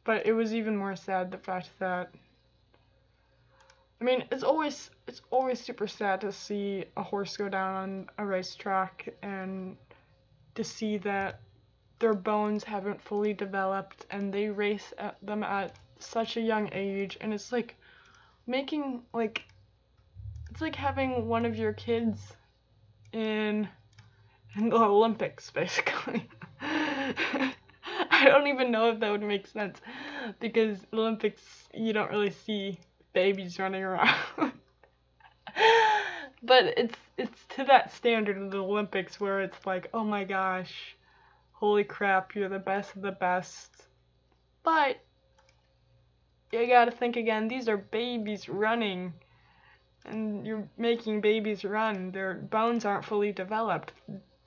But it was even more sad the fact that, I mean, it's always super sad to see a horse go down on a racetrack and to see that their bones haven't fully developed and they race at them at such a young age, and it's like making, like, it's like having one of your kids in the Olympics, basically. I don't even know if that would make sense, because Olympics, you don't really see babies running around. But it's to that standard of the Olympics where it's like, oh my gosh, holy crap, you're the best of the best. But you gotta think again, these are babies running, and you're making babies run. Their bones aren't fully developed.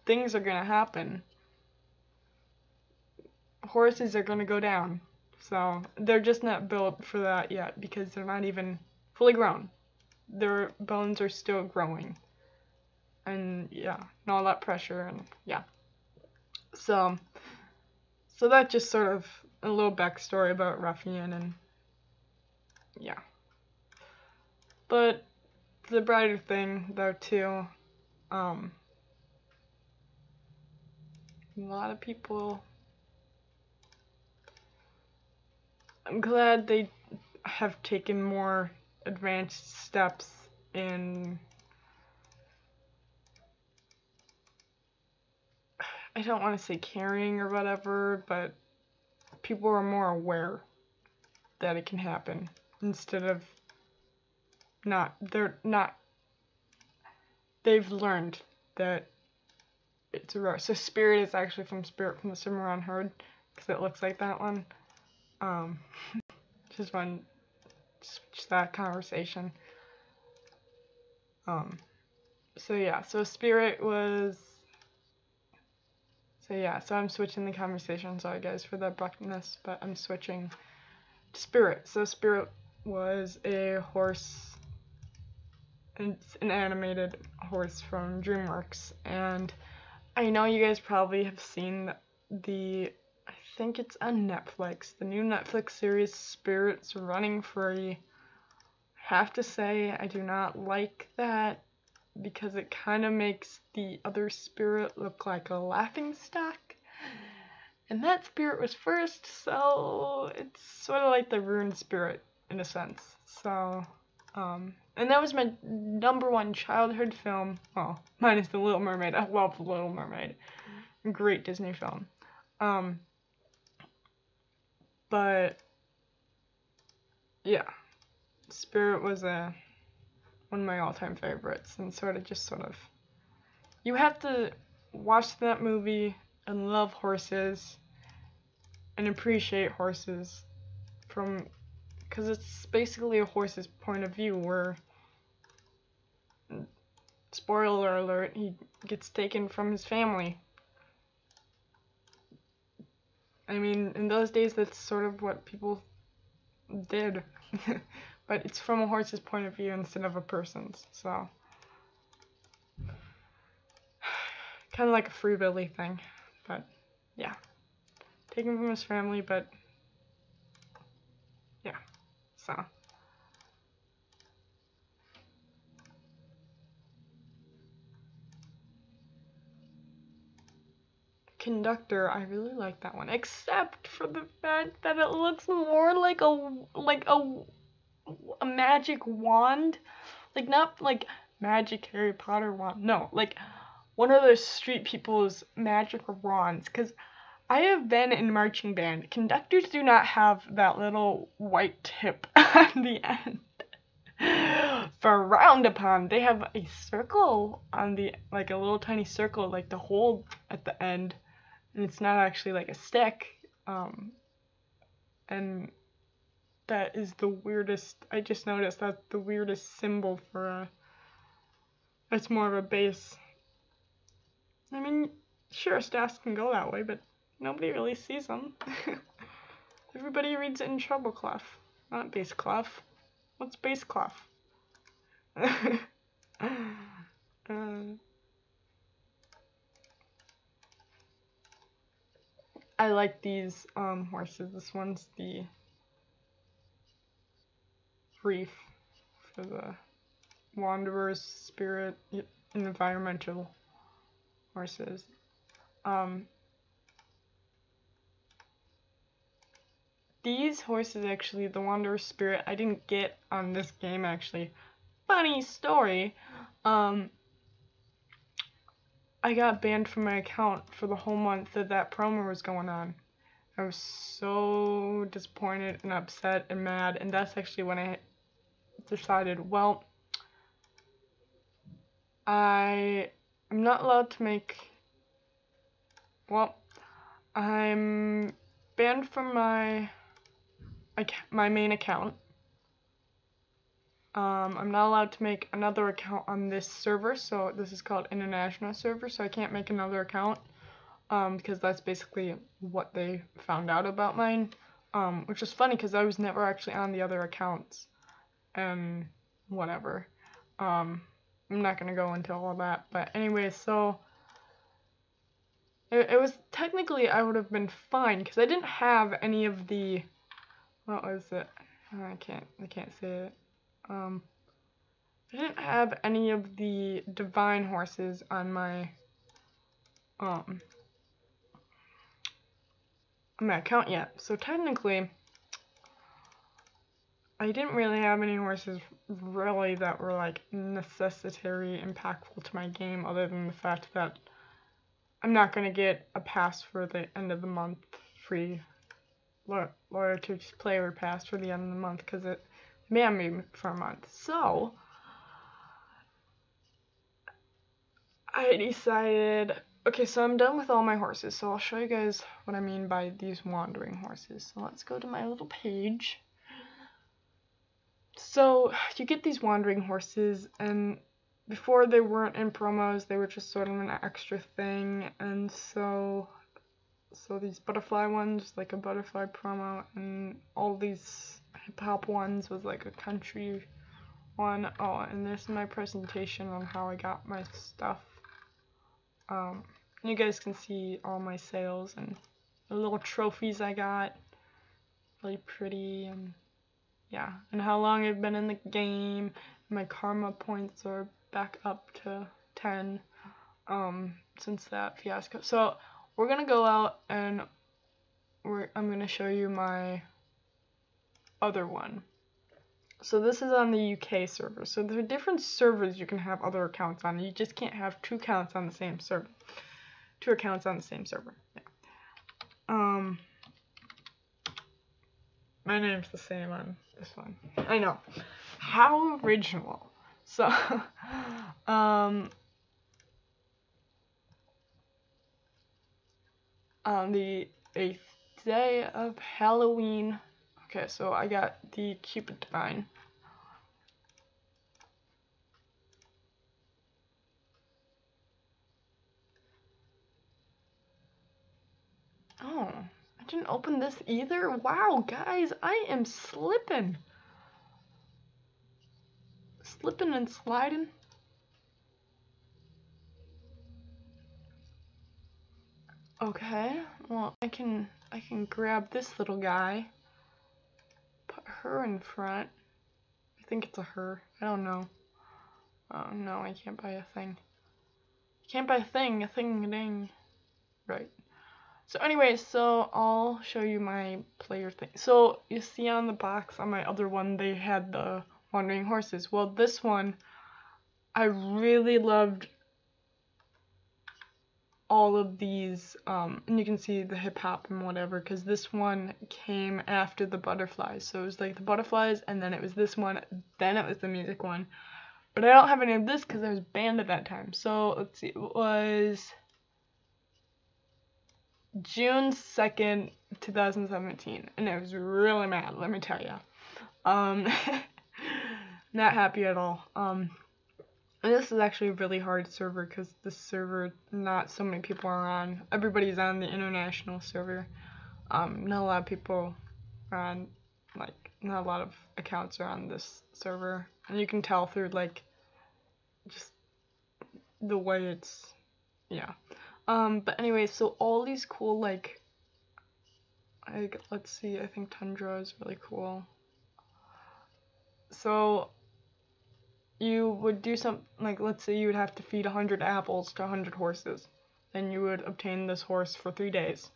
Things are gonna happen. Horses are gonna go down. So they're just not built for that yet, because they're not even fully grown. Their bones are still growing. And yeah, and all that pressure, and yeah. So that's just sort of a little backstory about Ruffian, and yeah. But the brighter thing, though, too, a lot of people, I'm glad they have taken more advanced steps in, I don't want to say caring or whatever, but people are more aware that it can happen, instead of they've learned that it's a rare. So Spirit is actually from the Cimarron herd, because it looks like that one. Um, just want to switch that conversation. So yeah, so spirit was. So yeah, so I'm switching the conversation. Sorry guys for the abruptness, but I'm switching to spirit. So spirit was a horse. It's an animated horse from DreamWorks, and I know you guys probably have seen I think it's on Netflix, the new Netflix series Spirits Running Free. I have to say, I do not like that because it kind of makes the other spirit look like a laughingstock. And that spirit was first, so it's sort of like the ruined spirit in a sense. So, and that was my #1 childhood film. Well, minus The Little Mermaid. I love The Little Mermaid. Great Disney film. But yeah, Spirit was one of my all-time favorites, and sort of you have to watch that movie and love horses and appreciate horses because it's basically a horse's point of view where, spoiler alert, he gets taken from his family. I mean, in those days, that's sort of what people did. But it's from a horse's point of view instead of a person's, so. Kind of like a Free Willy thing, but yeah. Taken from his family, but yeah, so. Conductor, I really like that one, except for the fact that it looks more like a magic wand, like not like magic Harry Potter wand, no, like one of those street people's magic wands, because I have been in marching band. Conductors do not have that little white tip on the end. Frowned upon. They have a circle on the, like a little tiny circle, like to hold at the end, and it's not actually like a stick. And that is the weirdest. I just noticed that's the weirdest symbol for a. It's more of a base. I mean, sure, staffs can go that way, but nobody really sees them. Everybody reads it in treble clef, not bass clef. What's bass clef? I like these horses. This one's the reef for the Wanderer's Spirit environmental horses. These horses actually, the Wanderer's Spirit, I didn't get on this game actually. Funny story. I got banned from my account for the whole month that promo was going on. I was so disappointed and upset and mad, and that's actually when I decided, well, I'm not allowed to make, well, I'm banned from my main account. I'm not allowed to make another account on this server, so this is called international server, so I can't make another account, because that's basically what they found out about mine, which is funny because I was never actually on the other accounts, and whatever. I'm not gonna go into all that, but anyway, so it was technically I would have been fine because I didn't have any of the, what was it? I can't say it. I didn't have any of the divine horses on my account yet. So technically, I didn't really have any horses really that were like necessary, impactful to my game, other than the fact that I'm not gonna get a pass for the end of the month, free loyalty player pass for the end of the month, because it banned me for a month. So I decided, Okay, so I'm done with all my horses, so I'll show you guys what I mean by these wandering horses. So let's go to my little page. So you get these wandering horses, and before they weren't in promos, they were just sort of an extra thing, and so these butterfly ones, like a butterfly promo, and all these hip hop ones was like a country one. Oh, and this is my presentation on how I got my stuff. You guys can see all my sales and the little trophies I got. Really pretty, and yeah, and how long I've been in the game. My karma points are back up to 10 since that fiasco. So we're gonna go out and I'm gonna show you my other one. So this is on the UK server. So there are different servers you can have other accounts on. You just can't have two accounts on the same server. Two accounts on the same server. Yeah. My name's the same on this one. I know. How original. So on the 8th day of Halloween. Okay, so I got the Cupid Divine. Oh, I didn't open this either? Wow, guys, I am slipping. Slipping and sliding. Okay, well, I can grab this little guy. Put her in front. I think it's a her. I don't know. Oh, no, I can't buy a thing. Can't buy a thing, a ding. Right. So anyway, so I'll show you my player thing. So you see on the box on my other one, they had the wandering horses. Well, this one, I really loved all of these, and you can see the hip hop and whatever, because this one came after the butterflies. So it was like the butterflies, and then it was this one, then it was the music one. But I don't have any of this because I was banned at that time. So let's see, it was June 2nd, 2017, and I was really mad, let me tell you. Not happy at all. And this is actually a really hard server because this server, not so many people are on. Everybody's on the international server. Not a lot of people are on, like, not a lot of accounts are on this server. And you can tell through, like, just the way it's, yeah. But anyway, so all these cool, like, let's see, I think Tundra is really cool. So you would do something, like, let's say you would have to feed 100 apples to 100 horses. Then you would obtain this horse for 3 days.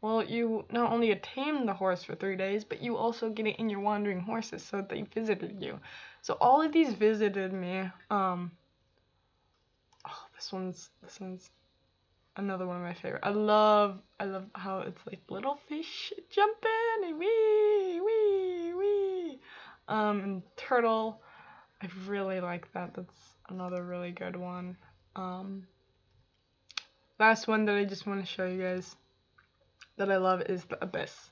Well, you not only attain the horse for 3 days, but you also get it in your wandering horses, so they visited you. So all of these visited me. Oh, this one's another one of my favorite. I love how it's like little fish jumping and wee. And turtle. I really like that. That's another really good one. Last one that I just want to show you guys that I love is the Abyss.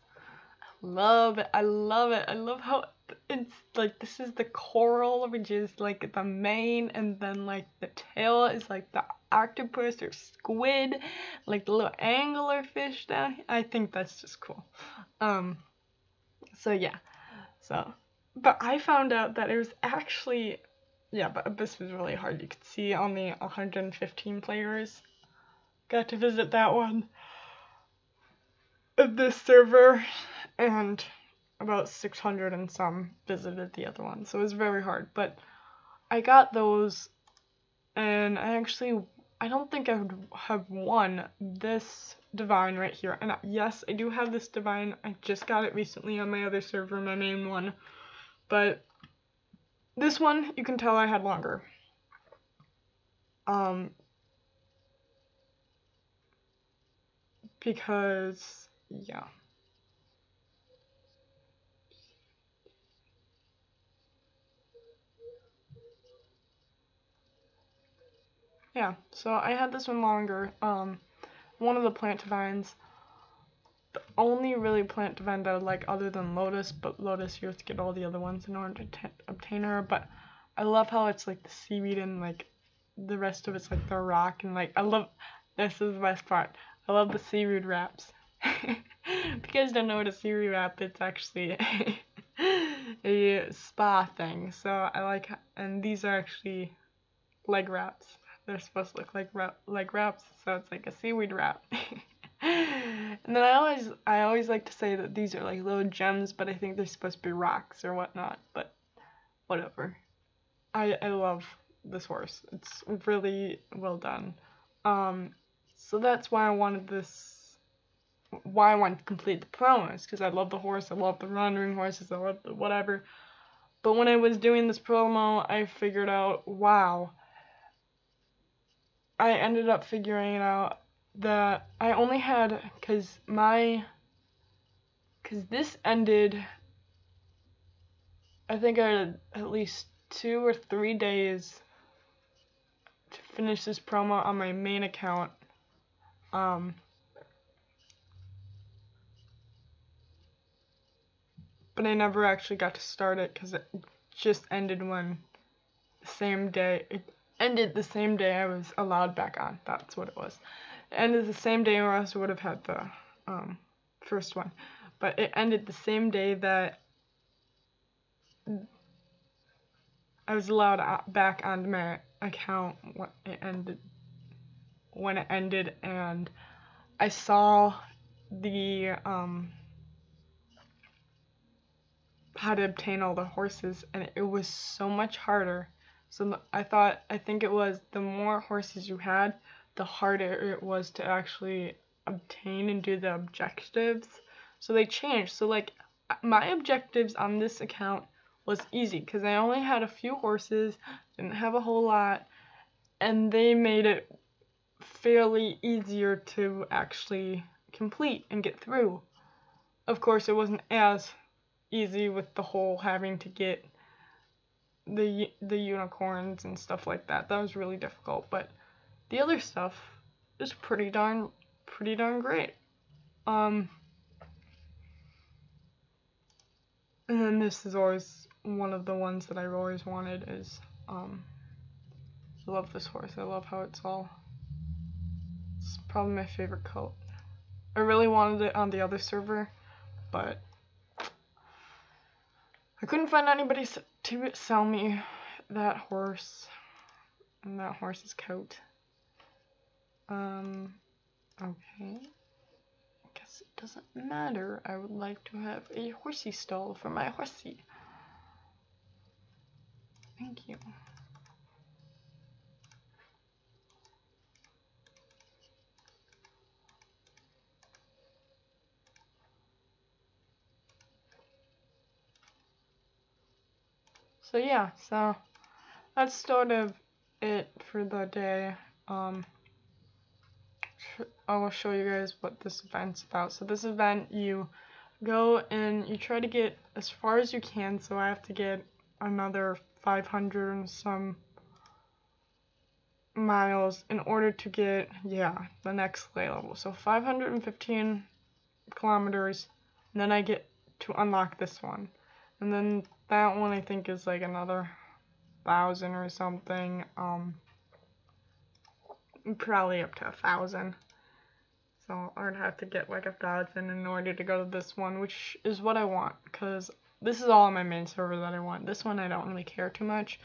Love it. I love it. I love how it's like, this is the coral, which is like the main, and then like the tail is like the octopus or squid, like the little angler fish down here. I think that's just cool. So yeah. So, but I found out that it was actually, yeah, but Abyss was really hard. You could see only 115 players got to visit that one of this server, and about 600 and some visited the other one. So it was very hard, but I got those, and I don't think I would have won this divine right here. And yes, I do have this divine. I just got it recently on my other server, my main one. But this one, you can tell I had longer. Because, yeah. yeah, so I had this one longer. One of the plant divines, the only really plant divine that I like other than Lotus, but Lotus you have to get all the other ones in order to obtain her. But I love how it's like the seaweed and like the rest of it's like the rock, and like I love, this is the best part, I love the seaweed wraps. If you guys don't know what a seaweed wrap, it's actually a spa thing. So I like, and these are actually leg wraps. They're supposed to look like leg wraps, so it's like a seaweed wrap. And then I always like to say that these are like little gems, but I think they're supposed to be rocks or whatnot. But whatever. I love this horse. It's really well done. So that's why I wanted this. Why I wanted to complete the promos, because I love the horse. I love the wandering horses. I love the whatever. But when I was doing this promo, I figured out, wow. I ended up figuring out that I only had, because this ended, I think I had at least 2 or 3 days to finish this promo on my main account. But I never actually got to start it because it just ended it ended the same day I was allowed back on. That's what it was. It ended the same day, or else I would have had the first one. But it ended the same day that I was allowed back on my account when it ended, and I saw the how to obtain all the horses, and it was so much harder. So I think it was the more horses you had, the harder it was to actually obtain and do the objectives. So they changed. So like my objectives on this account was easy because I only had a few horses, didn't have a whole lot, and they made it fairly easier to actually complete and get through. Of course, it wasn't as easy with the whole having to get the unicorns and stuff like that. That was really difficult, but the other stuff is pretty darn great. And then this is always one of the ones that I've always wanted is I love this horse. I love how it's probably my favorite coat. I really wanted it on the other server, but I couldn't find anybody to sell me that horse and that horse's coat. Okay. I guess it doesn't matter. I would like to have a horsey stall for my horsey. Thank you. So yeah, so that's sort of it for the day. I will show you guys what this event's about. So this event, you go and you try to get as far as you can. So I have to get another 500 and some miles in order to get, yeah, the next lay level. So 515 kilometers, and then I get to unlock this one. And then that one I think is like another 1,000 or something. Probably up to 1,000. So I would have to get like 1,000 in order to go to this one, which is what I want, because this is all on my main server that I want. This one I don't really care too much.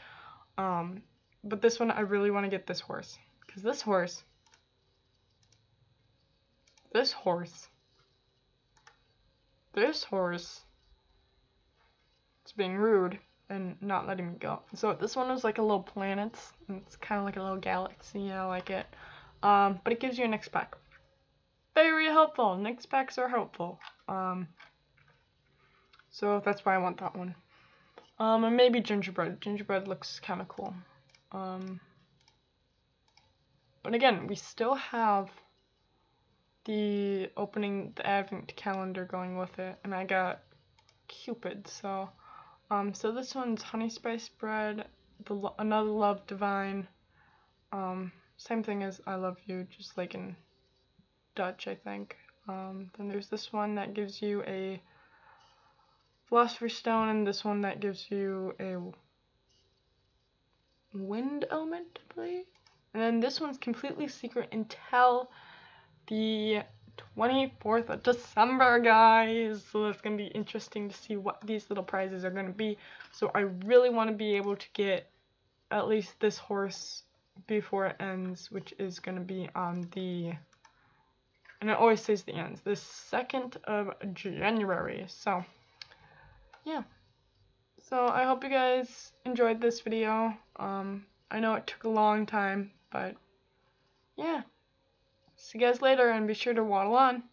But this one I really want to get this horse, because this horse, it's being rude and not letting me go. So this one is like a little planet, and it's kind of like a little galaxy. I like it. But it gives you an X-Pack. Very helpful. X-Packs are helpful. So that's why I want that one. And maybe gingerbread. Gingerbread looks kind of cool. But again, we still have the advent calendar going with it, and I got Cupid. So so this one's honey spice bread, another love divine, Same thing as I love you, just like in Dutch, I think. Then there's this one that gives you a Philosopher's Stone, and this one that gives you a Wind Element, I believe. And then this one's completely secret until the 24th of December, guys. So that's going to be interesting to see what these little prizes are going to be. So I really want to be able to get at least this horse before it ends, which is going to be on the, and it always says the ends, the 2nd of January. So yeah, so I hope you guys enjoyed this video. I know it took a long time, but yeah, see you guys later, and be sure to waddle on.